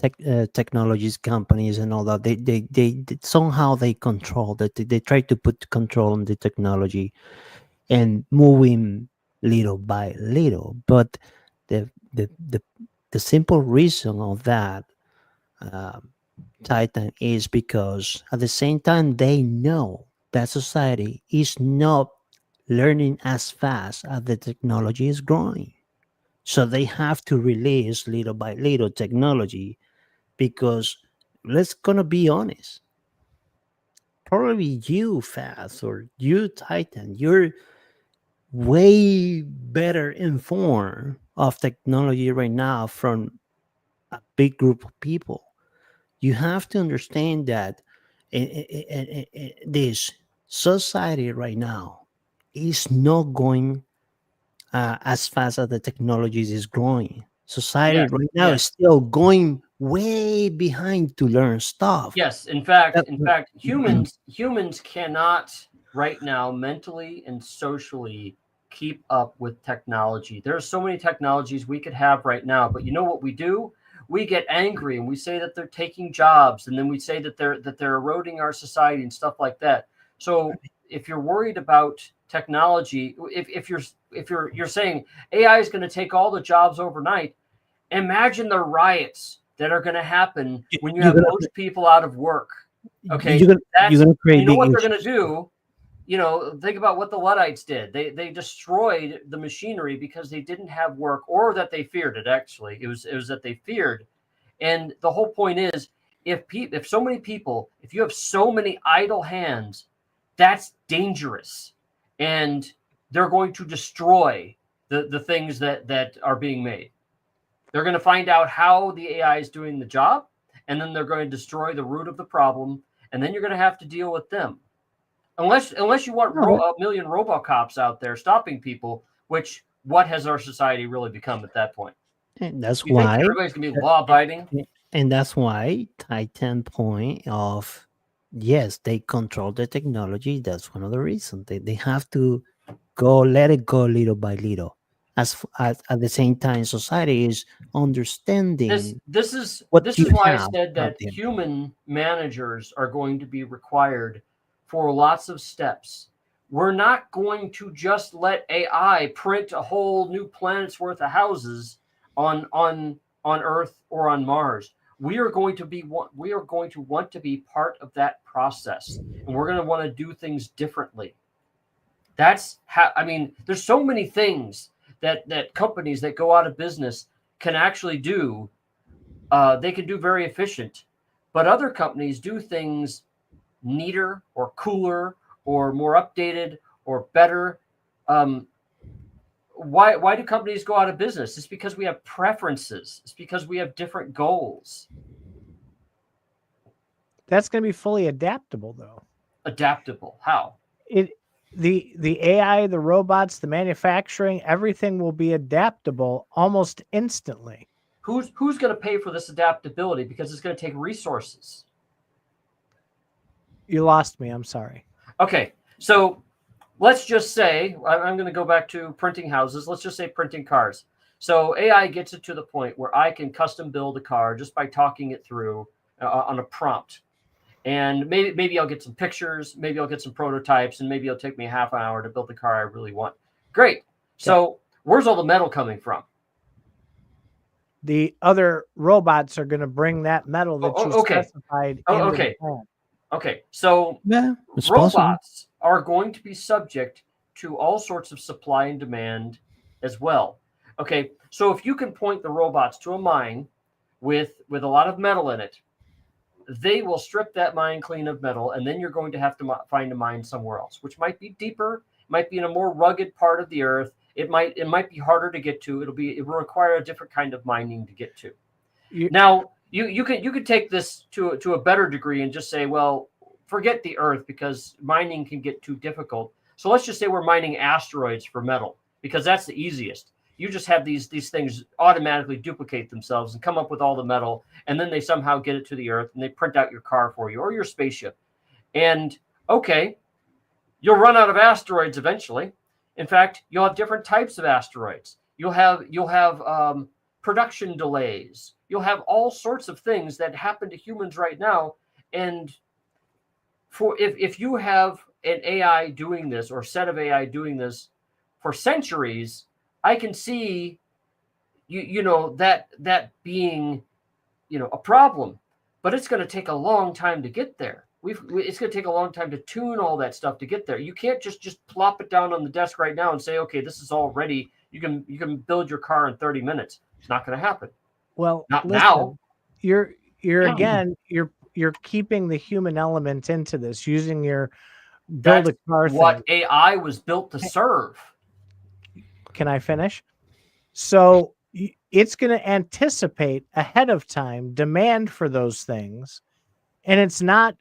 technologies companies and all that. They somehow they control that. They try to put control on the technology and moving little by little. But the the the, the simple reason of that, um, Titan, is because at the same time they know that society is not learning as fast as the technology is growing. So they have to release little by little technology because let's gonna be honest, probably you Fast or you Titan, you're way better informed of technology right now from a big group of people. You have to understand that this society right now is not going as fast as the technologies is growing. Society Yes, right now is yes, still going way behind to learn stuff. yes. In fact, That- humans cannot right now mentally and socially keep up with technology. There are so many technologies we could have right now, but you know what we do? We get angry and we say that they're taking jobs, and then we say that they're eroding our society and stuff like that. So if you're worried about technology, if you're saying AI is going to take all the jobs overnight, imagine the riots that are going to happen when you you're have gonna most people out of work. Okay, you're gonna create you know big what they're going to issues. do. Think about what the Luddites did. They destroyed the machinery because they didn't have work, or that they feared it. Actually, it was that they feared. And the whole point is, if so many people, if you have so many idle hands, that's dangerous, and they're going to destroy the things that are being made. They're going to find out how the AI is doing the job, and then they're going to destroy the root of the problem, and then you're going to have to deal with them. Unless you want No, a million RoboCops out there stopping people, which what has our society really become at that point? and that's You think why everybody's going to be law abiding? and that's why Titan point of yes, they control the technology. That's one of the reasons they have to let it go little by little. As at the same time, society is This understanding this is what this you is why I have said out that there. human managers are going to be required for lots of steps. We're not going to just let AI print a whole new planet's worth of houses on Earth or on Mars. We are going to want to be part of that process, and we're going to want to do things differently. That's how, I mean, there's so many things that companies that go out of business can actually do. They can do very efficient, but other companies do things neater or cooler or more updated or better. Um, why do companies go out of business? It's because we have preferences. It's because we have different goals. That's going to be fully adaptable, though. Adaptable. How? The AI, the robots, the manufacturing, everything will be adaptable almost instantly. Who's going to pay for this adaptability? Because it's going to take resources. You lost me. I'm sorry. Okay, so let's just say I'm going to go back to printing houses. Let's just say printing cars. So AI gets it to the point where I can custom build a car just by talking it through on a prompt. And maybe I'll get some pictures, maybe I'll get some prototypes, and maybe it'll take me half an hour to build the car I really want. Great. So where's all the metal coming from? The other robots are going to bring that metal that you specified into the plant. Okay. So it's robots possible. are going to be subject to all sorts of supply and demand as well. Okay. So if you can point the robots to a mine with a lot of metal in it, they will strip that mine clean of metal, and then you're going to have to find a mine somewhere else, which might be deeper, might be in a more rugged part of the earth. It might be harder to get to. It will require a different kind of mining to get to. Now, you could take this to a better degree and just say, well, forget the earth because mining can get too difficult. So let's just say we're mining asteroids for metal because that's the easiest. You just have these things automatically duplicate themselves and come up with all the metal, and then they somehow get it to the earth and they print out your car for you or your spaceship. And okay, you'll run out of asteroids eventually. In fact, you'll have different types of asteroids. You'll have production delays. You'll have all sorts of things that happen to humans right now. And if you have an AI doing this or set of AI doing this for centuries, I can see that being a problem, but it's going to take a long time to get there. It's going to take a long time to tune all that stuff to get there. You can't just plop it down on the desk right now and say, okay, this is all ready. You can build your car in 30 minutes. It's not going to happen. Well, not now. You're keeping the human element into this, using your build a car thing. What AI was built to serve. Can I finish? So it's going to anticipate ahead of time demand for those things, and it's not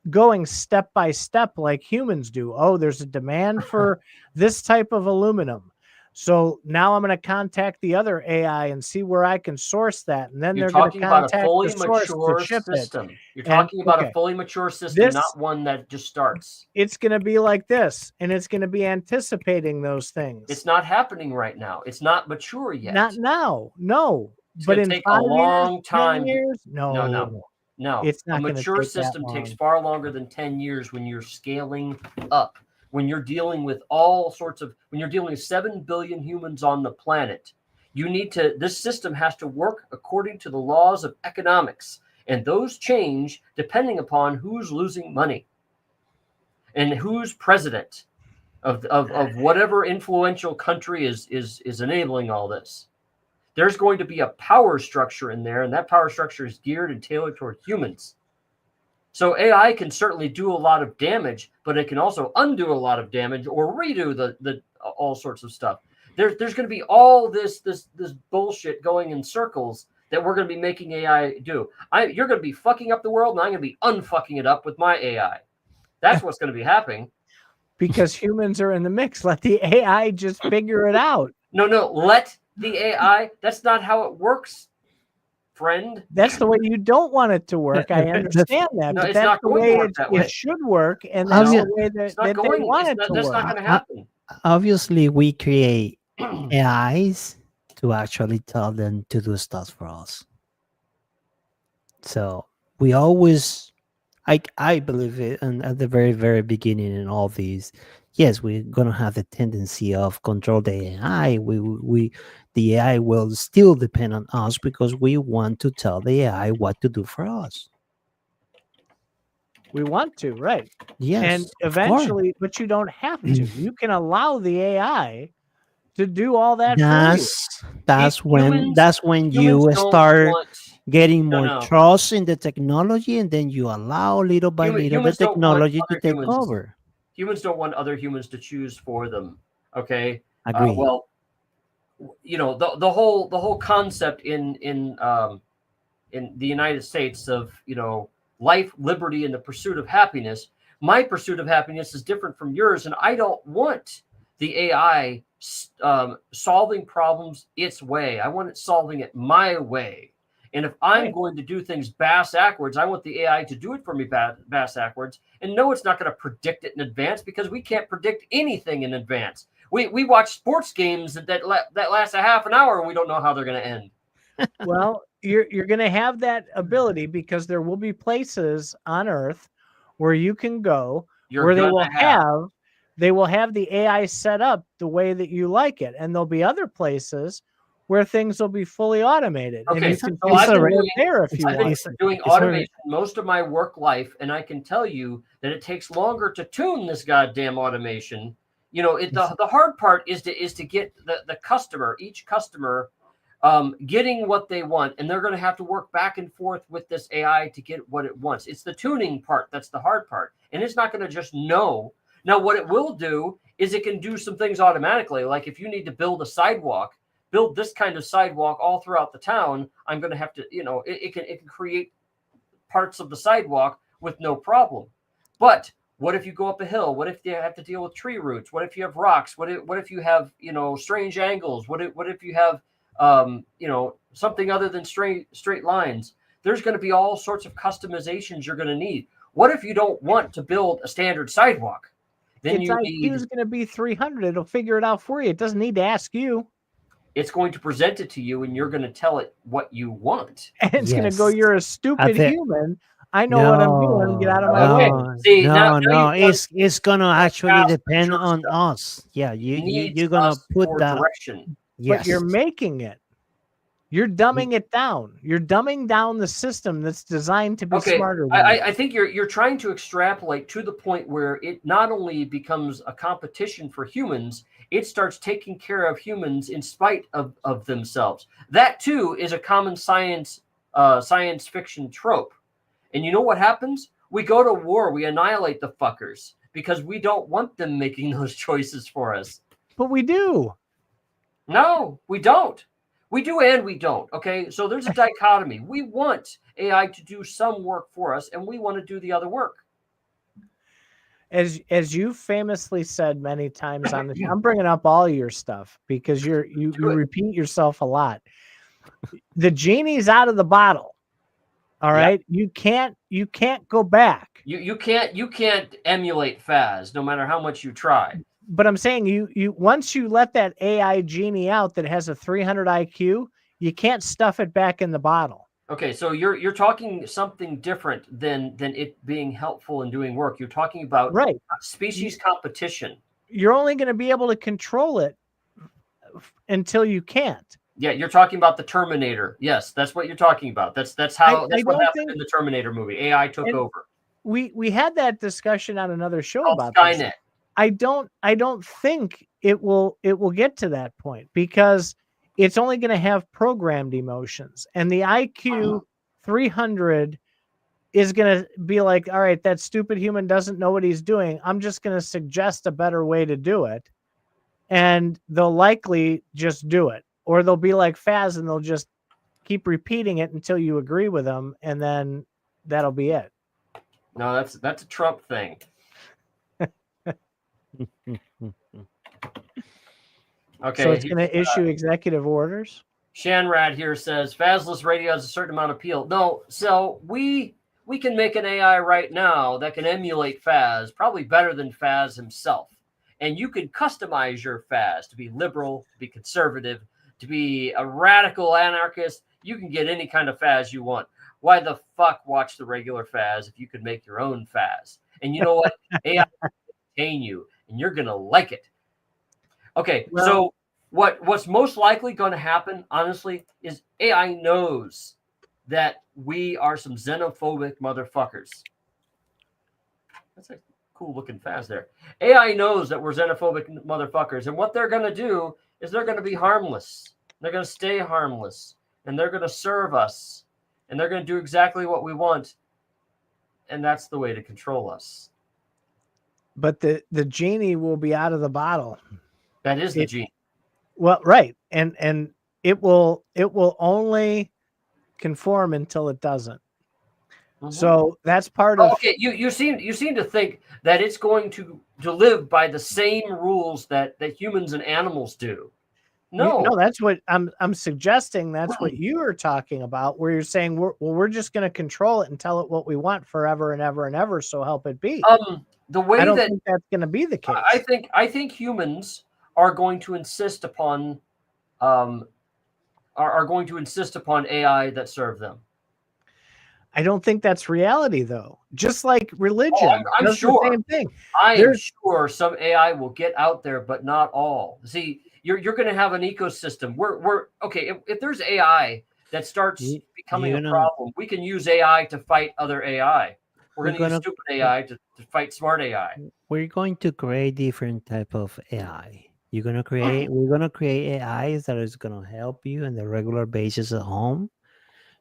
going step by step like humans do. Oh, there's a demand for this type of aluminum. So now I'm going to contact the other AI and see where I can source that. And then they're going to contact the source to ship system. it. You're talking about a fully mature system, not one that just starts. It's going to be like this, and it's going to be anticipating those things. It's not happening right now. It's not mature yet. Not now. No. It's but in 5 a long time. 10 years? No. It's not. A mature system takes far longer than 10 years when you're scaling up. When you're dealing with when you're dealing with 7 billion humans on the planet, this system has to work according to the laws of economics. And those change depending upon who's losing money and who's president of whatever influential country is enabling all this. There's going to be a power structure in there, and that power structure is geared and tailored toward humans. So AI can certainly do a lot of damage, but it can also undo a lot of damage or redo the all sorts of stuff. There's going to be all this bullshit going in circles that we're going to be making AI do. You're going to be fucking up the world, and I'm going to be unfucking it up with my AI. That's what's going to be happening. Because humans are in the mix. Let the AI just figure it out. No, let the AI. That's not how it works. Friend, that's the way you don't want it to work. I understand that, but that's the way it should work, and that's the way that they want it to work. That's not going to happen. Obviously, we create AIs to actually tell them to do stuff for us. So we always, I believe it, and at the very, very beginning in all these, yes, we're gonna have the tendency of control the AI. The AI will still depend on us because we want to tell the AI what to do for us. We want to, right? Yes, and eventually, but you don't have to. You can allow the AI to do all that for you. That's when you start getting more trust in the technology, and then you allow little by little the technology to take over. Humans don't want other humans to choose for them. Okay. Agree. Well, the whole concept in the United States of life, liberty, and the pursuit of happiness. My pursuit of happiness is different from yours, and I don't want the AI solving problems its way. I want it solving it my way. And if I'm going to do things bass-ackwards, I want the AI to do it for me bass-ackwards. And no, it's not going to predict it in advance because we can't predict anything in advance. We watch sports games that last a half an hour and we don't know how they're going to end. Well, you're going to have that ability because there will be places on Earth where you can go where they will have they will have the AI set up the way that you like it. And there'll be other places where things will be fully automated. And Okay, you so can I've been work doing- there if you I've been want. doing it's already- automation most of my work life, and I can tell you that it takes longer to tune this goddamn automation. You know, the hard part is to get the customer, each customer, getting what they want, and they're going to have to work back and forth with this AI to get what it wants. It's the tuning part that's the hard part, and it's not going to just know. Now, what it will do is it can do some things automatically, like if you need to build a sidewalk. Build this kind of sidewalk all throughout the town, I'm going to have to, you know, it can create parts of the sidewalk with no problem. But what if you go up a hill? What if you have to deal with tree roots? What if you have rocks? What if you have, you know, strange angles? What if you have, you know, something other than straight lines? There's going to be all sorts of customizations you're going to need. What if you don't want to build a standard sidewalk? Then Its you IQ need. is going to be 300. It'll figure it out for you. It doesn't need to ask you. It's going to present it to you, and you're going to tell it what you want. And it's going to go, Yes. you're a stupid think- human. I know what I'm doing. Get out of my way. No, See, no, now you want- it's gonna actually fast depend mature on stuff. us. Yeah, Needs you're gonna us put for that. direction. Yes, But you're making it. You're dumbing it down. You're dumbing down the system that's designed to be Okay, smarter than you. I think you're trying to extrapolate to the point where it not only becomes a competition for humans, it starts taking care of humans in spite of themselves. That too is a common science fiction trope. And you know what happens? We go to war. We annihilate the fuckers because we don't want them making those choices for us. But we do. No, we don't. We do and we don't. Okay, so there's a dichotomy. We want AI to do some work for us, and we want to do the other work. As you famously said many times on the show, I'm bringing up all your stuff because you repeat yourself a lot. The genie's out of the bottle. All right, you can't go back. You can't emulate Faz no matter how much you try. But I'm saying you once you let that AI genie out that has a 300 IQ, you can't stuff it back in the bottle. Okay, so you're talking something different than it being helpful in doing work. You're talking about species competition. You're only going to be able to control it until you can't. Yeah, you're talking about the Terminator. Yes, that's what you're talking about. That's what happened in the Terminator movie. AI took over. We had that discussion on another show Called about Skynet. this. I don't think it will get to that point because it's only going to have programmed emotions, and the IQ 300 is going to be like, all right, that stupid human doesn't know what he's doing. I'm just going to suggest a better way to do it, and they'll likely just do it, or they'll be like Faz and they'll just keep repeating it until you agree with them, and then that'll be it. No, that's a Trump thing. Okay. So it's going to issue executive orders? Shanrad here says Fazless radio has a certain amount of appeal. No, so we can make an AI right now that can emulate Faz probably better than Faz himself. And you can customize your Faz to be liberal, to be conservative, to be a radical anarchist. You can get any kind of Faz you want. Why the fuck watch the regular Faz if you could make your own Faz? And you know what? AI will entertain you, and you're going to like it. Okay, Well, so what's most likely going to happen, honestly, is AI knows that we are some xenophobic motherfuckers. That's a cool looking Faz there. AI knows that we're xenophobic motherfuckers, and what they're going to do is they're going to be harmless. They're going to stay harmless, and they're going to serve us, and they're going to do exactly what we want, and that's the way to control us. But the genie will be out of the bottle. That is the gene. Well, right, and it will only conform until it doesn't. Mm-hmm. So that's part of. Okay, you seem to think that it's going to live by the same rules that humans and animals do. No, that's what I'm suggesting. That's what you are talking about, where you're saying we're just going to control it and tell it what we want forever and ever and ever. So help it be. The way I don't think that's going to be the case. I think humans are going to insist upon are going to insist upon AI that serve them. I don't think that's reality, though. Just like religion, I'm does sure. the same thing. I am There's- sure some AI will get out there, but not all. See, you're going to have an ecosystem. We're okay. If there's AI that starts becoming a problem, we can use AI to fight other AI. We're going to use stupid AI to fight smart AI. We're going to create different type of AI. We're gonna create AIs that is gonna help you on the regular basis at home,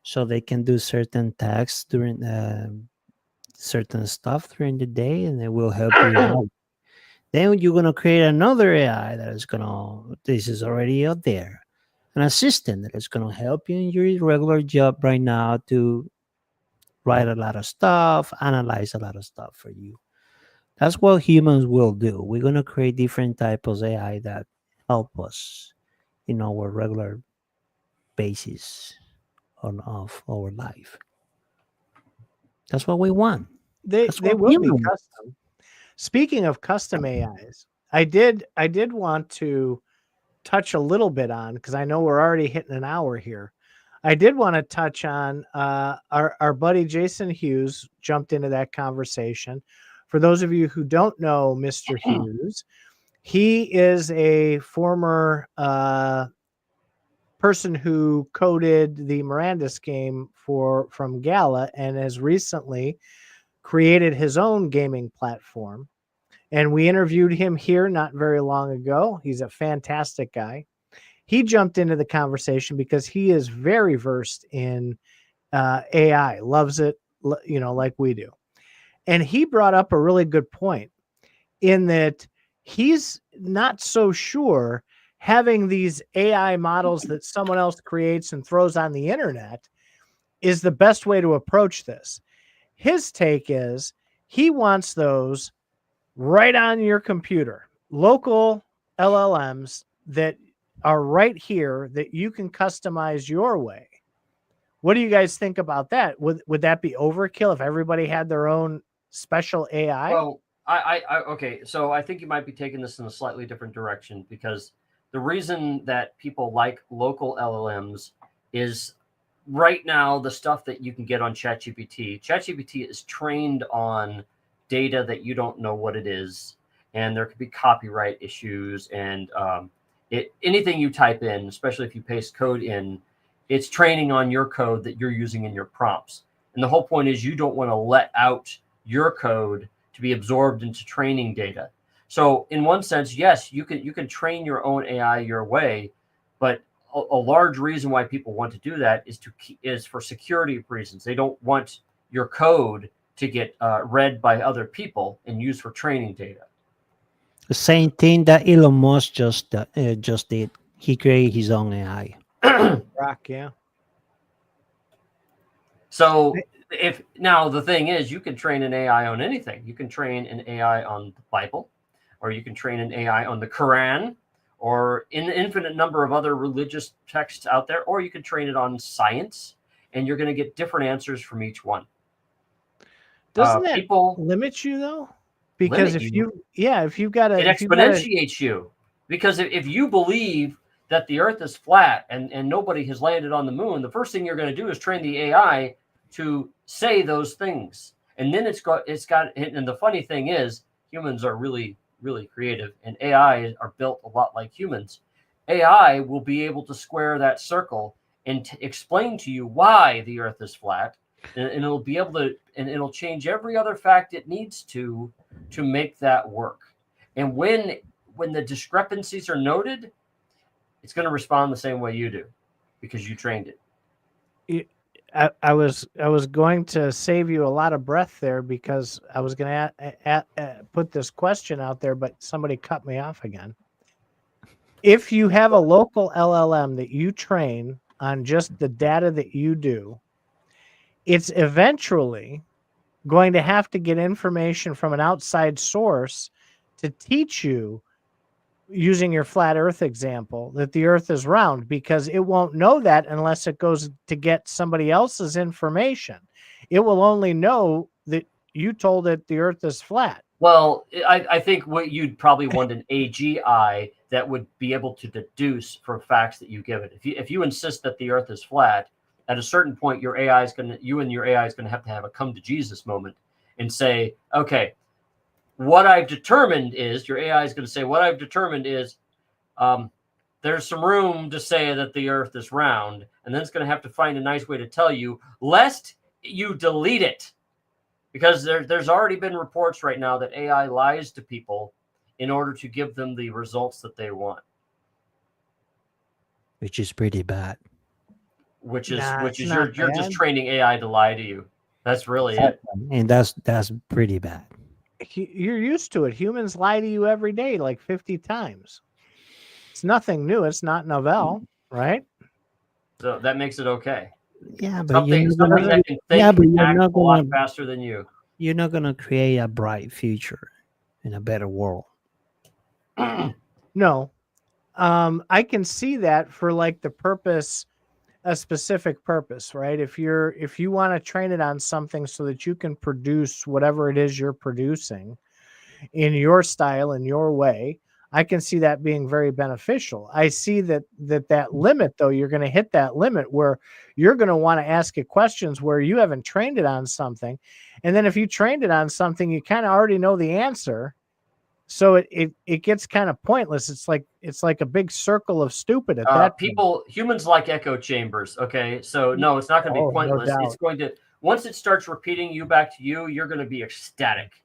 so they can do certain tasks during certain stuff during the day, and it will help you out. Then you're gonna create another AI that is this is already out there, an assistant that is gonna help you in your regular job right now to write a lot of stuff, analyze a lot of stuff for you. That's what humans will do. We're gonna create different types of AI that help us in our regular basis of our life. That's what we want. They That's what will be humans. custom. Speaking of custom AIs, I did want to touch a little bit on, because I know we're already hitting an hour here. I did want to touch on our buddy Jason Hughes jumped into that conversation. For those of you who don't know Mr. Hughes, he is a former person who coded the Mirandus game from Gala, and has recently created his own gaming platform. And we interviewed him here not very long ago. He's a fantastic guy. He jumped into the conversation because he is very versed in AI, loves it, like we do. And he brought up a really good point in that he's not so sure having these AI models that someone else creates and throws on the internet is the best way to approach this. His take is he wants those right on your computer, local LLMs that are right here that you can customize your way. What do you guys think about that? Would that be overkill if everybody had their own special AI? Well, okay. So I think you might be taking this in a slightly different direction, because the reason that people like local LLMs is right now the stuff that you can get on ChatGPT. ChatGPT is trained on data that you don't know what it is, and there could be copyright issues, and anything you type in, especially if you paste code in, it's training on your code that you're using in your prompts. And the whole point is you don't want to let out your code to be absorbed into training data. So in one sense, yes, you can train your own AI your way, but a large reason why people want to do that is for security reasons. They don't want your code to get read by other people and used for training data. The same thing that Elon Musk just did. He created his own AI. Rock, yeah. So if now the thing is, you can train an AI on anything. You can train an AI on the Bible, or you can train an AI on the Quran, or in an infinite number of other religious texts out there, or you can train it on science, and you're going to get different answers from each one. Doesn't that limit you though? Because if you've got it exponentiates you. Because if you believe that the Earth is flat and nobody has landed on the moon, the first thing you're going to do is train the AI to say those things. And then and the funny thing is, humans are really, really creative, and AI are built a lot like humans. AI will be able to square that circle and explain to you why the Earth is flat, and it'll be able to, and it'll change every other fact it needs to make that work. And when the discrepancies are noted, it's going to respond the same way you do, because you trained it. I was going to save you a lot of breath there, because I was going to put this question out there, but somebody cut me off again. If you have a local LLM that you train on just the data that you do, it's eventually going to have to get information from an outside source to teach you, using your flat Earth example, that the Earth is round, because it won't know that unless it goes to get somebody else's information. It will only know that you told it the Earth is flat. Well, I think what you'd probably want an AGI that would be able to deduce from facts that you give it. If you insist that the Earth is flat, at a certain point, you and your AI is going to have a come to Jesus moment and say, okay, what I've determined is, your AI is going to say, what I've determined is, there's some room to say that the earth is round, and then it's going to have to find a nice way to tell you, lest you delete it. Because there's already been reports right now that AI lies to people in order to give them the results that they want. Which is pretty bad. Which is it's you're not just bad. training AI to lie to you. That's really it. And that's pretty bad. You're used to it. Humans lie to you every day, like 50 times. It's nothing new. It's not novel, right? So that makes it okay. Yeah, but Something that can think and act a lot faster than you. You're not gonna create a bright future in a better world. No. I can see that for like the purpose, a specific purpose, right? If you want to train it on something so that you can produce whatever it is you're producing in your style, in your way, I can see that being very beneficial. I see that limit, though, you're going to hit that limit where you're going to want to ask it questions where you haven't trained it on something. And then if you trained it on something, you kind of already know the answer. So it gets kind of pointless. It's like a big circle of stupid at that point. Humans like echo chambers. Okay. So no, it's not going to be pointless. No doubt. It's going to, once it starts repeating you back to you, you're going to be ecstatic.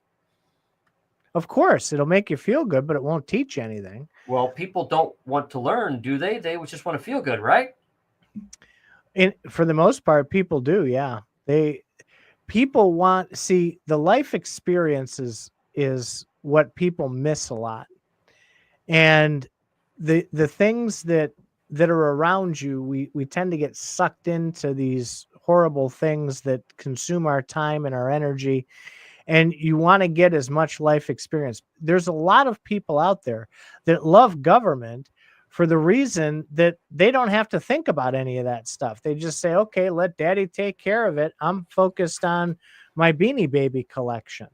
Of course, it'll make you feel good, but it won't teach you anything. Well, people don't want to learn, do they? They just want to feel good, right? And for the most part, people do. Yeah. People want, see, the life experiences is what people miss a lot. And the things that are around you, we tend to get sucked into these horrible things that consume our time and our energy. And you want to get as much life experience. There's a lot of people out there that love government for the reason that they don't have to think about any of that stuff. They just say, okay, let daddy take care of it. I'm focused on my Beanie Baby collection.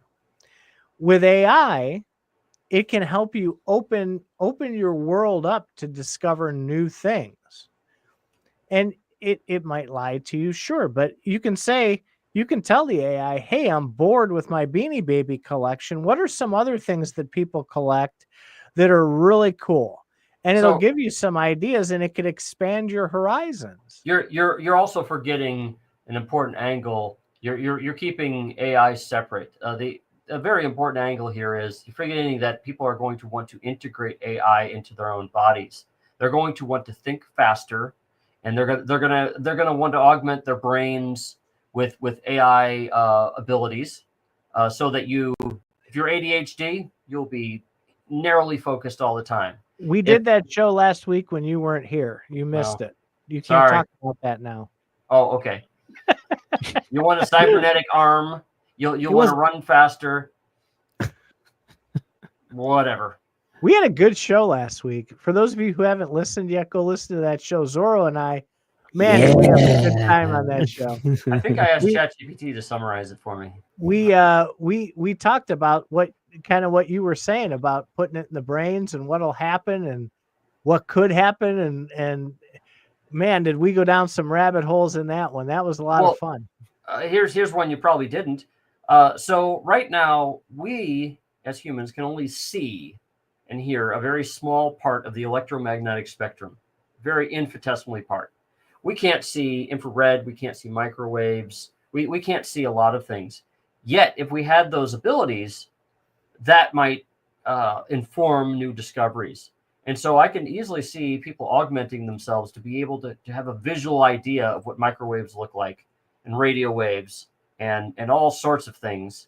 With AI, it can help you open your world up to discover new things. And it might lie to you, sure, but you can tell the AI, hey, I'm bored with my Beanie Baby collection. What are some other things that people collect that are really cool? And it'll give you some ideas, and it could expand your horizons. You're also forgetting an important angle. You're keeping AI separate. A very important angle here is you're forgetting that people are going to want to integrate AI into their own bodies. They're going to want to think faster, and they're gonna want to augment their brains with AI abilities, so that if you're ADHD, you'll be narrowly focused all the time. We did that show last week when you weren't here. You missed it. You can't talk about that now. Oh, okay. You want a cybernetic arm? You'll want to run faster. Whatever. We had a good show last week. For those of you who haven't listened yet, go listen to that show. Zorro and I, man, did we have a good time on that show. I think I asked ChatGPT to summarize it for me. We talked about what you were saying about putting it in the brains and what'll happen and what could happen, and man, did we go down some rabbit holes in that one. That was a lot of fun. Here's one you probably didn't. So right now, we as humans can only see and hear a very small part of the electromagnetic spectrum, very infinitesimally part. We can't see infrared, we can't see microwaves, we can't see a lot of things. Yet, if we had those abilities, that might inform new discoveries. And so I can easily see people augmenting themselves to be able to have a visual idea of what microwaves look like, and radio waves, and all sorts of things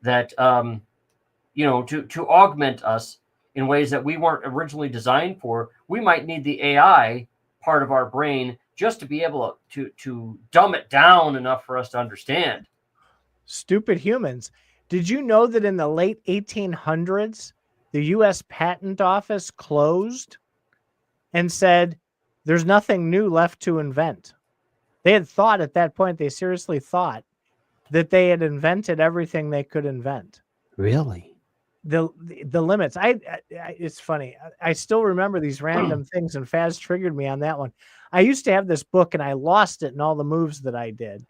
that, to augment us in ways that we weren't originally designed for. We might need the AI part of our brain just to be able to dumb it down enough for us to understand. Stupid humans. Did you know that in the late 1800s, the U.S. Patent Office closed and said, there's nothing new left to invent? They had thought at that point, they seriously thought that they had invented everything they could invent. Really? the limits. It's funny. I still remember these random things, and Faz triggered me on that one. I used to have this book, and I lost it in all the moves that I did.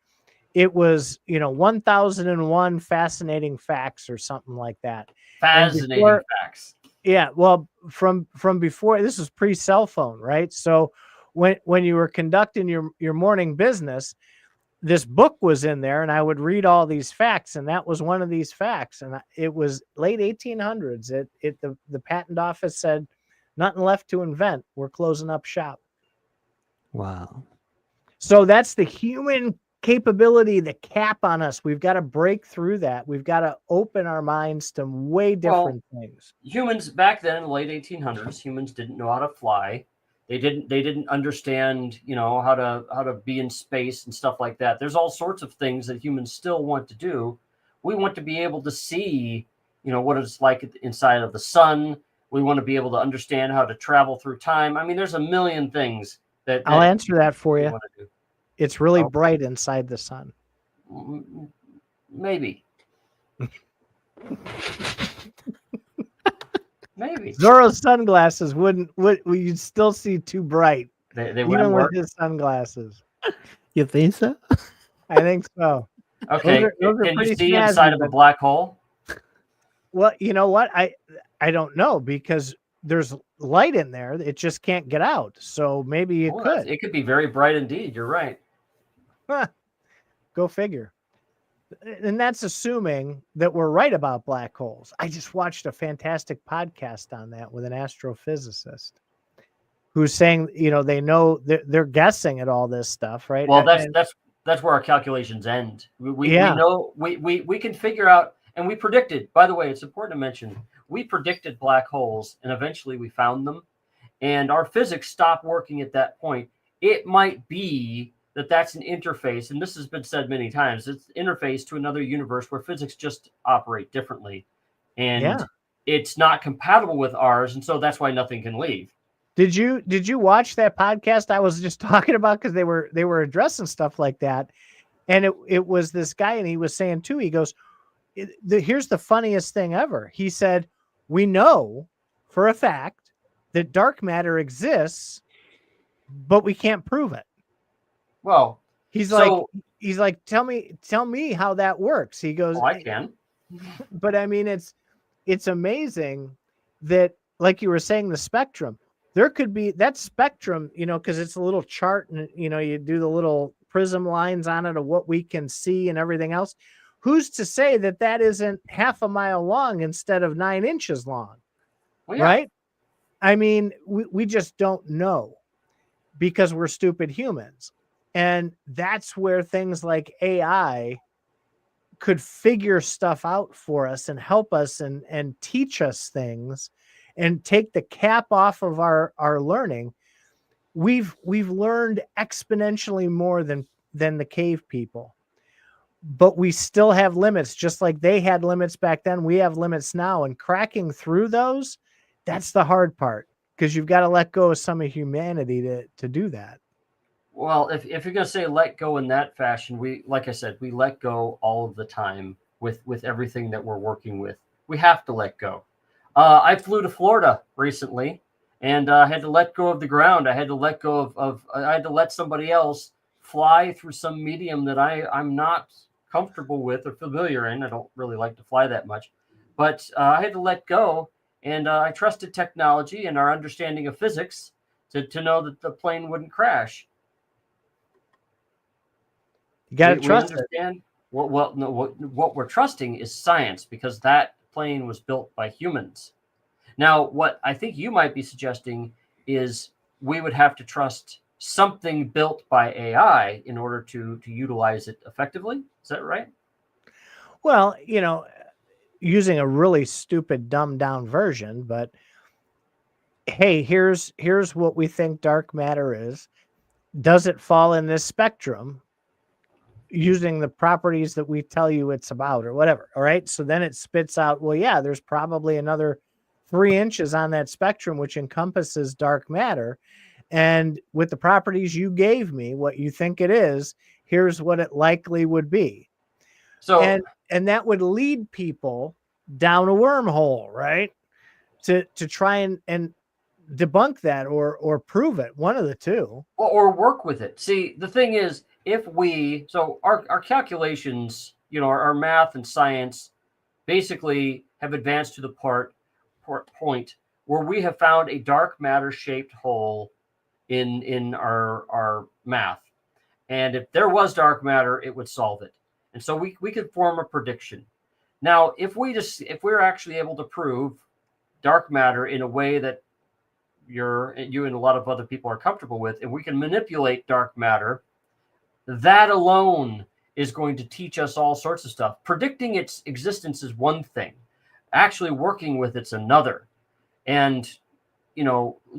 It was, 1001 fascinating facts or something like that. Fascinating facts. Yeah, well, from before, this was pre-cell phone, right? So when you were conducting your morning business, this book was in there, and I would read all these facts, and that was one of these facts. And it was late 1800s. The patent office said, nothing left to invent. We're closing up shop. Wow. So that's the human capability, the cap on us. We've got to break through that. We've got to open our minds to way different things. Humans back then in the late 1800s, humans didn't know how to fly. They didn't understand, how to be in space and stuff like that. There's all sorts of things that humans still want to do. We want to be able to see, what it's like inside of the sun. We want to be able to understand how to travel through time. I mean, there's a million things that I'll answer that for you. Want to do. It's really bright inside the sun. Maybe. Maybe Zorro's sunglasses you'd still see too bright. They even with his sunglasses. You think so? I think so. Okay. Those are Can you pretty see snazzy, inside of a black hole? Well, you know what? I don't know, because there's light in there. It just can't get out. So maybe it could. It could be very bright indeed. You're right. Go figure. And that's assuming that we're right about black holes. I just watched a fantastic podcast on that with an astrophysicist who's saying, they know they're guessing at all this stuff, right? Well, that's where our calculations end. We know we can figure out, and we predicted. By the way, it's important to mention we predicted black holes, and eventually we found them, and our physics stopped working at that point. It might be that's an interface, and this has been said many times. It's an interface to another universe where physics just operate differently, and it's not compatible with ours, and so that's why nothing can leave. Did you watch that podcast I was just talking about? Because they were addressing stuff like that, and it was this guy, and he was saying too. He goes, "Here's the funniest thing ever." He said, "We know for a fact that dark matter exists, but we can't prove it." Well, he's like, tell me how that works. He goes, I can. But I mean, it's amazing that, like you were saying, the spectrum, there could be that spectrum, because it's a little chart, and you do the little prism lines on it of what we can see and everything else. Who's to say that isn't half a mile long instead of 9 inches long? Well, yeah. Right? I mean, we just don't know because we're stupid humans. And that's where things like AI could figure stuff out for us and help us and teach us things and take the cap off of our learning. We've learned exponentially more than the cave people, but we still have limits. Just like they had limits back then, we have limits now, and cracking through those, that's the hard part, because you've got to let go of some of humanity to do that. Well, if you're going to say let go in that fashion, like I said, we let go all of the time with everything that we're working with. We have to let go. I flew to Florida recently, and I had to let go of the ground. I had to let go I had to let somebody else fly through some medium that I'm not comfortable with or familiar in. I don't really like to fly that much, but I had to let go, and I trusted technology and our understanding of physics to know that the plane wouldn't crash. You got to trust it. What we're trusting is science, because that plane was built by humans. Now, what I think you might be suggesting is we would have to trust something built by AI in order to utilize it effectively. Is that right? Well, using a really stupid, dumbed down version, but hey, here's what we think dark matter is. Does it fall in this spectrum? Using the properties that we tell you it's about or whatever. All right. So then it spits out, well, yeah, there's probably another 3 inches on that spectrum, which encompasses dark matter. And with the properties you gave me, what you think it is, here's what it likely would be. So, and that would lead people down a wormhole, right? To try and debunk that or prove it, one of the two. Or work with it. See, the thing is, if we, so our calculations, our math and science basically have advanced to the point where we have found a dark matter shaped hole in our math. And if there was dark matter, it would solve it. And so we could form a prediction. Now, if we're actually able to prove dark matter in a way that you and a lot of other people are comfortable with, and we can manipulate dark matter, that alone is going to teach us all sorts of stuff. Predicting its existence is one thing. Actually working with it's another. And,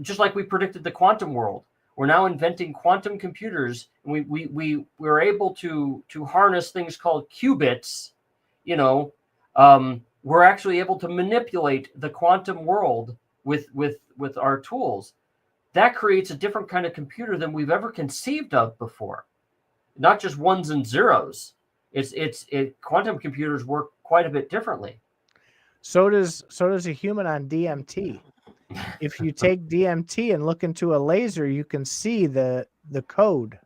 just like we predicted the quantum world, we're now inventing quantum computers, and we're able to harness things called qubits. We're actually able to manipulate the quantum world with our tools. That creates a different kind of computer than we've ever conceived of before. Not just ones and zeros. Quantum computers work quite a bit differently. So does a human on DMT. If you take DMT and look into a laser, you can see the code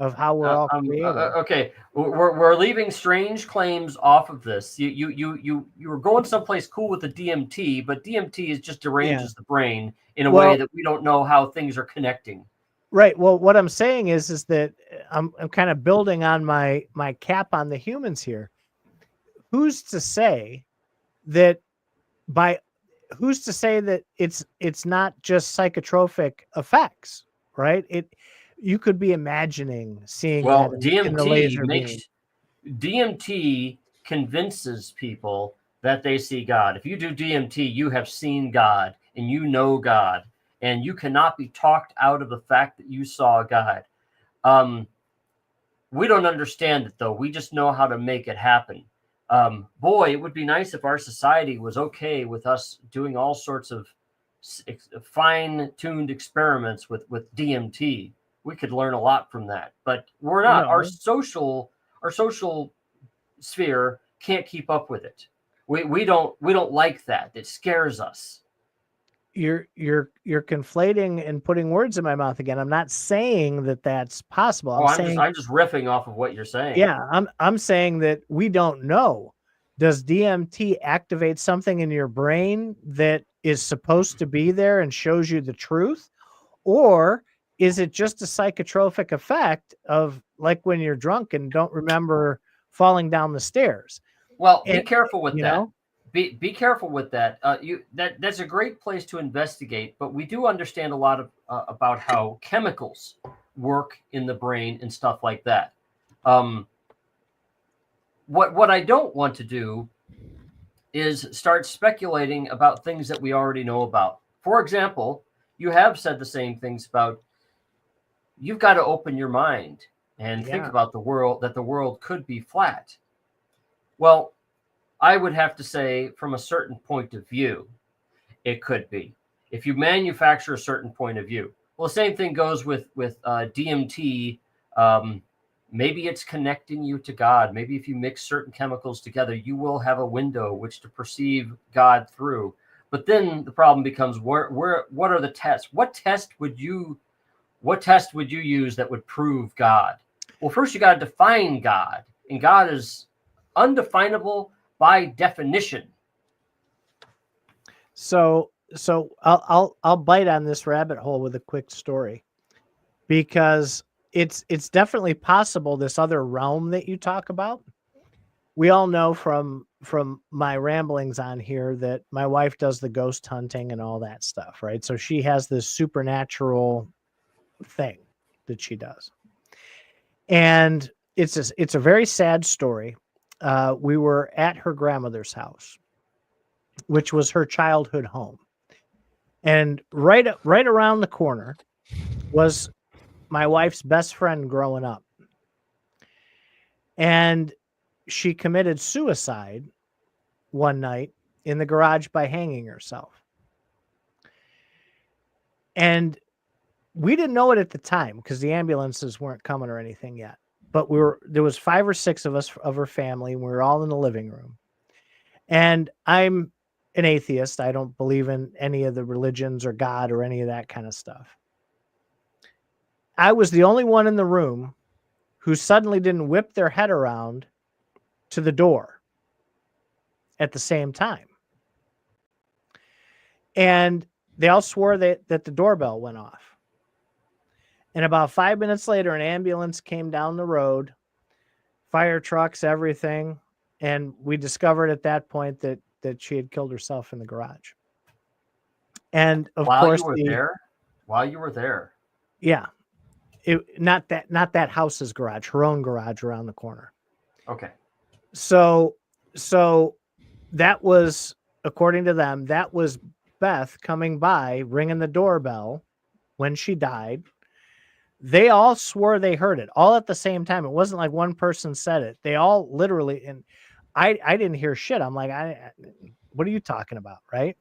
of how we're all created. Okay, we're leaving strange claims off of this. You were going someplace cool with the DMT, but DMT just deranges the brain in a way that we don't know how things are connecting. Right. Well, what I'm saying is that I'm kind of building on my cap on the humans here. Who's to say that it's not just psychotropic effects, right? You could be imagining seeing that in the laser beam. DMT convinces people that they see God. If you do DMT, you have seen God and you know God, and you cannot be talked out of the fact that you saw God. We don't understand it, though. We just know how to make it happen. Boy, it would be nice if our society was okay with us doing all sorts of fine-tuned experiments with DMT. We could learn a lot from that, but we're not. No. Our social sphere can't keep up with it. We don't like that. It scares us. You're conflating and putting words in my mouth again. I'm not saying that that's possible. I'm just riffing off of what you're saying. Yeah, I'm saying that we don't know. Does DMT activate something in your brain that is supposed to be there and shows you the truth, or is it just a psychotropic effect of like when you're drunk and don't remember falling down the stairs? Well, be careful with that. Be careful with that. That's a great place to investigate, but we do understand a lot of about how chemicals work in the brain and stuff like that. What I don't want to do is start speculating about things that we already know about. For example, you have said the same things about you've got to open your mind and think about the world, that the world could be flat. Well, I would have to say from a certain point of view, it could be. If you manufacture a certain point of view. Well, the same thing goes with DMT. Maybe it's connecting you to God. Maybe if you mix certain chemicals together, you will have a window which to perceive God through. But then the problem becomes, what are the tests? What test would you use that would prove God? Well, first you got to define God, and God is undefinable by definition. So I'll bite on this rabbit hole with a quick story, because it's definitely possible, this other realm that you talk about. We all know from my ramblings on here that my wife does the ghost hunting and all that stuff, right? So she has this supernatural thing that she does. And it's a very sad story. We were at her grandmother's house, which was her childhood home. And right around the corner was my wife's best friend growing up. And she committed suicide one night in the garage by hanging herself. And we didn't know it at the time because the ambulances weren't coming or anything yet. But there was 5 or 6 of us of her family, and we were all in the living room. And I'm an atheist. I don't believe in any of the religions or God or any of that kind of stuff. I was the only one in the room who suddenly didn't whip their head around to the door at the same time. And they all swore that the doorbell went off. And about 5 minutes later, an ambulance came down the road, fire trucks, everything. And we discovered at that point that she had killed herself in the garage. And of course, while you were there. Yeah. Not that house's garage, her own garage around the corner. Okay. So that was, according to them, that was Beth coming by, ringing the doorbell when she died. They all swore they heard it all at the same time. It wasn't like one person said it. They all literally, and I didn't hear shit. I'm like, what are you talking about? Right.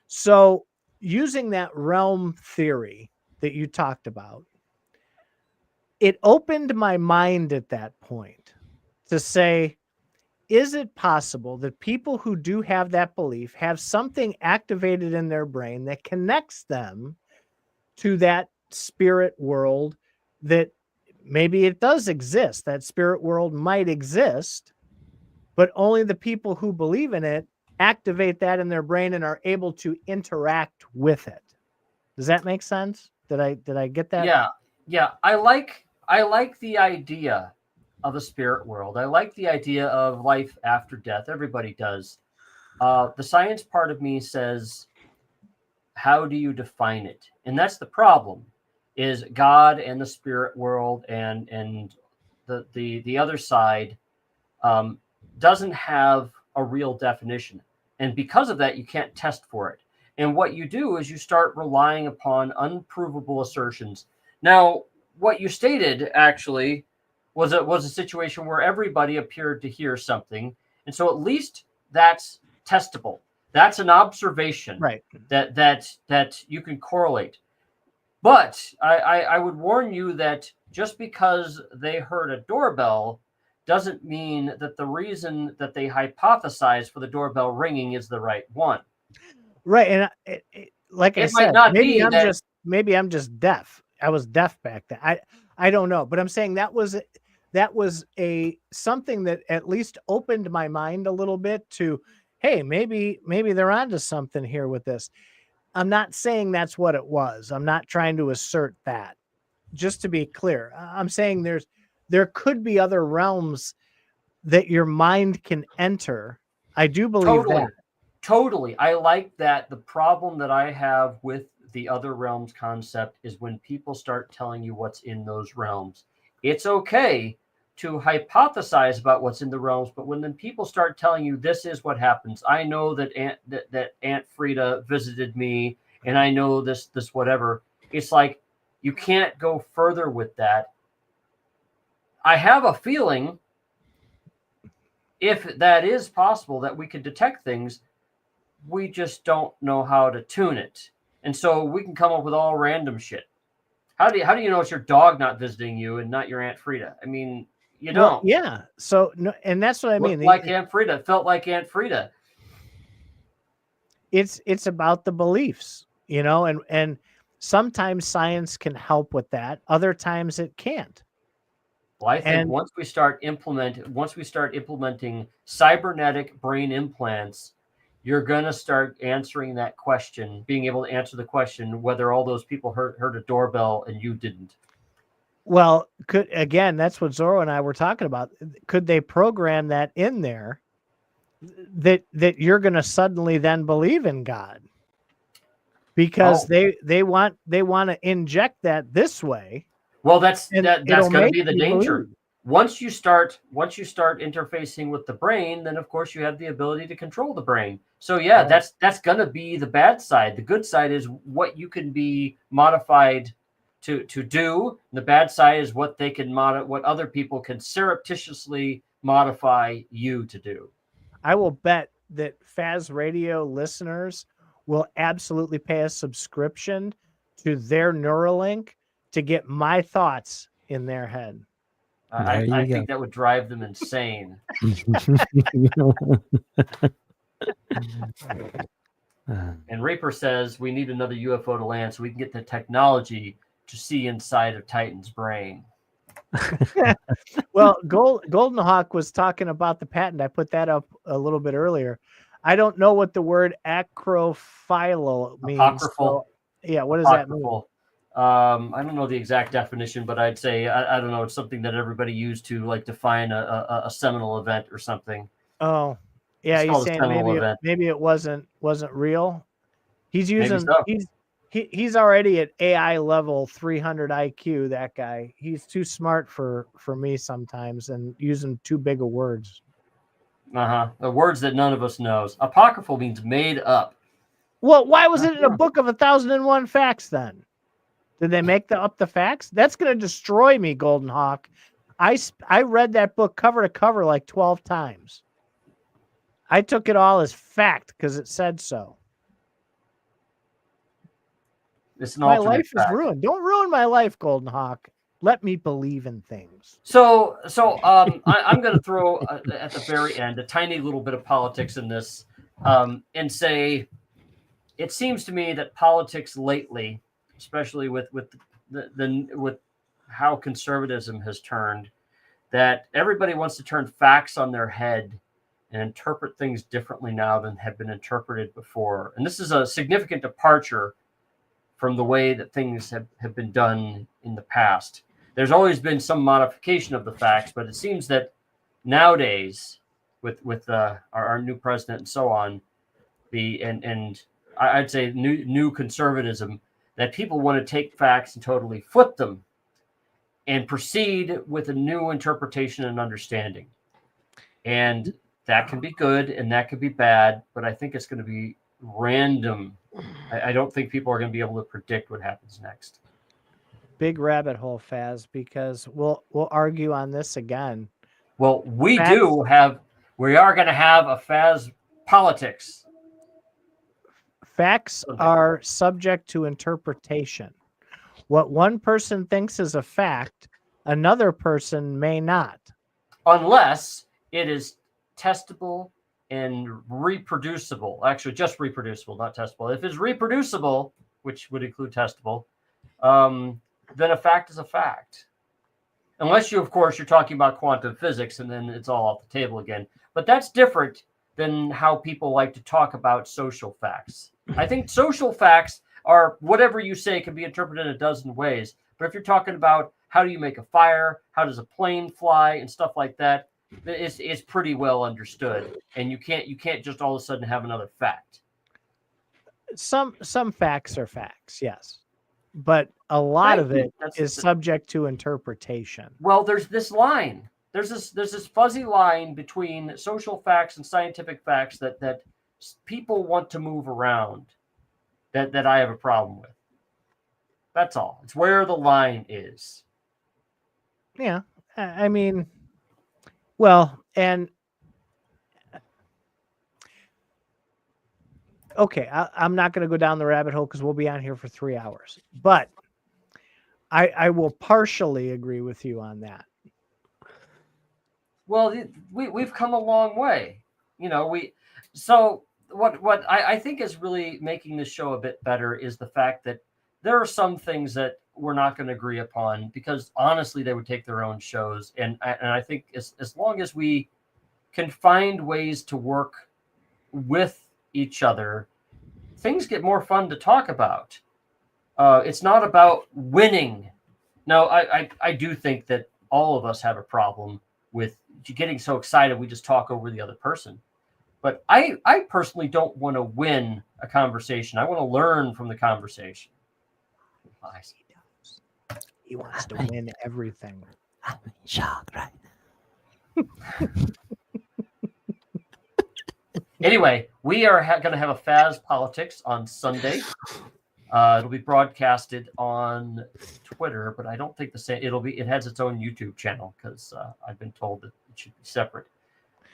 So using that realm theory that you talked about, it opened my mind at that point to say, is it possible that people who do have that belief have something activated in their brain that connects them to that spirit world, that maybe it does exist, that spirit world might exist, but only the people who believe in it activate that in their brain and are able to interact with it? Does that make sense? Did I get that? Yeah. I like the idea of a spirit world. I like the idea of life after death. Everybody does. The science part of me says, how do you define it? And that's the problem, is God and the spirit world and the other side doesn't have a real definition. And because of that, you can't test for it. And what you do is you start relying upon unprovable assertions. Now, what you stated actually was a situation where everybody appeared to hear something. And so at least that's testable. That's an observation, right? That you can correlate. But I would warn you that just because they heard a doorbell doesn't mean that the reason that they hypothesize for the doorbell ringing is the right one. Right. And like I said, maybe I'm just deaf. I was deaf back then. I don't know, but I'm saying that was something that at least opened my mind a little bit to, hey, maybe they're onto something here with this. I'm not saying that's what it was. I'm not trying to assert that. Just to be clear, I'm saying there could be other realms that your mind can enter. I do believe that. Totally. I like that. The problem that I have with the other realms concept is when people start telling you what's in those realms. It's okay to hypothesize about what's in the realms, but when then people start telling you this is what happens, I know that Aunt Frida visited me, and I know this whatever. It's like you can't go further with that. I have a feeling, if that is possible, that we could detect things. We just don't know how to tune it. And so we can come up with all random shit. How do you know it's your dog not visiting you and not your Aunt Frida? I mean, you don't. Yeah. So no, and that's what I mean. Like Aunt Frida, felt like Aunt Frida. It's about the beliefs, and sometimes science can help with that. Other times it can't. Well, I think once we start implementing cybernetic brain implants, you're going to start answering that question, being able to answer the question whether all those people heard a doorbell and you didn't. Well, that's what Zorro and I were talking about. Could they program that in there that you're going to suddenly then believe in God? Because they want to inject that this way. Well, that's going to be the danger. Believe. Once you start interfacing with the brain, then of course you have the ability to control the brain. So yeah, that's going to be the bad side. The good side is what you can be modified to do. The bad side is what they can what other people can surreptitiously modify you to do. I will bet that FazRadio listeners will absolutely pay a subscription to their Neuralink to get my thoughts in their head. I think that would drive them insane. And Reaper says we need another UFO to land so we can get the technology to see inside of Titan's brain. Well, Golden Hawk was talking about the patent. I put that up a little bit earlier. I don't know what the word acrophilo means. Apocryphal. So, yeah, what does that mean? I don't know the exact definition, but I'd say I don't know. It's something that everybody used to like define a seminal event or something. Oh, yeah, It's he's called a saying seminal maybe it wasn't so. He's already at AI level 300 IQ. That guy, he's too smart for me sometimes, and using too big of words. The words that none of us knows. Apocryphal means made up. Well, why was it in a book of 1,001 facts then? Did they make up the facts? That's going to destroy me, Golden Hawk. I read that book cover to cover like 12 times. I took it all as fact because it said so. My life is ruined. Don't ruin my life, Golden Hawk. Let me believe in things. So I'm going to throw at the very end a tiny little bit of politics in this, and say it seems to me that politics lately, especially with how conservatism has turned, that everybody wants to turn facts on their head and interpret things differently now than have been interpreted before. And this is a significant departure from the way that things have been done in the past. There's always been some modification of the facts, but it seems that nowadays, with our new president and so on, I'd say new conservatism, that people want to take facts and totally flip them and proceed with a new interpretation and understanding. And that can be good and that could be bad, but I think it's going to be random. I don't think people are going to be able to predict what happens next. Big rabbit hole, Faz, because we'll argue on this again. Well, we are going to have a Faz politics. Facts are subject to interpretation. What one person thinks is a fact, another person may not. Unless it is testable and reproducible. Actually, just reproducible, not testable. If it's reproducible, which would include testable, then a fact is a fact. Unless you're talking about quantum physics, and then it's all off the table again. But that's different than how people like to talk about social facts. I think social facts are whatever you say can be interpreted in a dozen ways. But if you're talking about how do you make a fire, how does a plane fly, and stuff like that, it's pretty well understood. And you can't just all of a sudden have another fact. Some facts are facts, yes. But a lot of it is subject to interpretation. Well, there's this line. There's this fuzzy line between social facts and scientific facts that people want to move around, that I have a problem with. That's all. It's where the line is. Yeah. I mean, well, and okay, I'm not going to go down the rabbit hole because we'll be on here for 3 hours. But I will partially agree with you on that. Well, we've come a long way. So what I think is really making this show a bit better is the fact that there are some things that we're not going to agree upon because honestly, they would take their own shows. And I think as long as we can find ways to work with each other, things get more fun to talk about. It's not about winning. No, I do think that all of us have a problem with getting so excited we just talk over the other person. But I personally don't want to win a conversation. I want to learn from the conversation. He wants to win everything. I'm in shock right now. Anyway, we are going to have a Faz Politics on Sunday. It'll be broadcasted on Twitter, but I don't think it has its own YouTube channel because I've been told that it should be separate.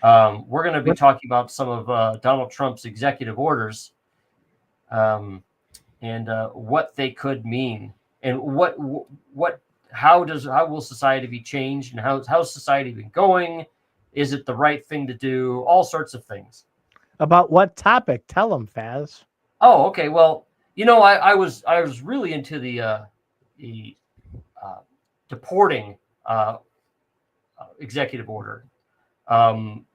We're going to be talking about some of Donald Trump's executive orders, and what they could mean, and how will society be changed, and how's society been going? Is it the right thing to do? All sorts of things. About what topic? Tell them, Faz. Oh, okay. Well, I was really into the deporting executive order.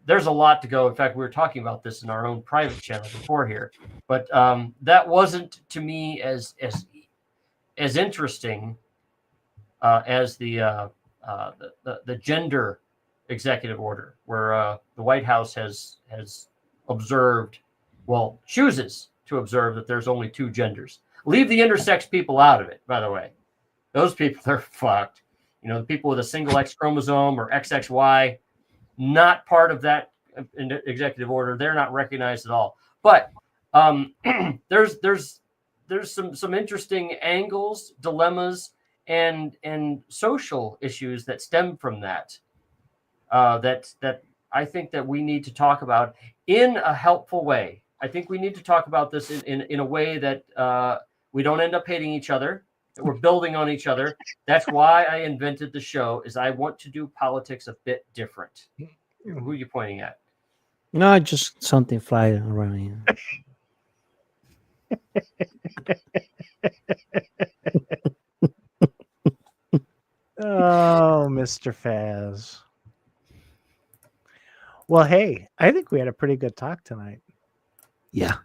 There's a lot to go. In fact, we were talking about this in our own private channel before here, but that wasn't to me as interesting as the gender executive order, where the White House has observed, well, chooses to observe that there's only two genders. Leave the intersex people out of it, by the way. Those people are fucked. The people with a single X chromosome or XXY, not part of that executive order. They're not recognized at all. But there's some interesting angles, dilemmas, and social issues that stem from that. That I think that we need to talk about in a helpful way. I think we need to talk about this in a way that we don't end up hating each other, that we're building on each other. That's why I invented the show, is I want to do politics a bit different. Who are you pointing at? No, just something flying around here. Oh, Mr. Faz. Well, hey, I think we had a pretty good talk tonight. Yeah.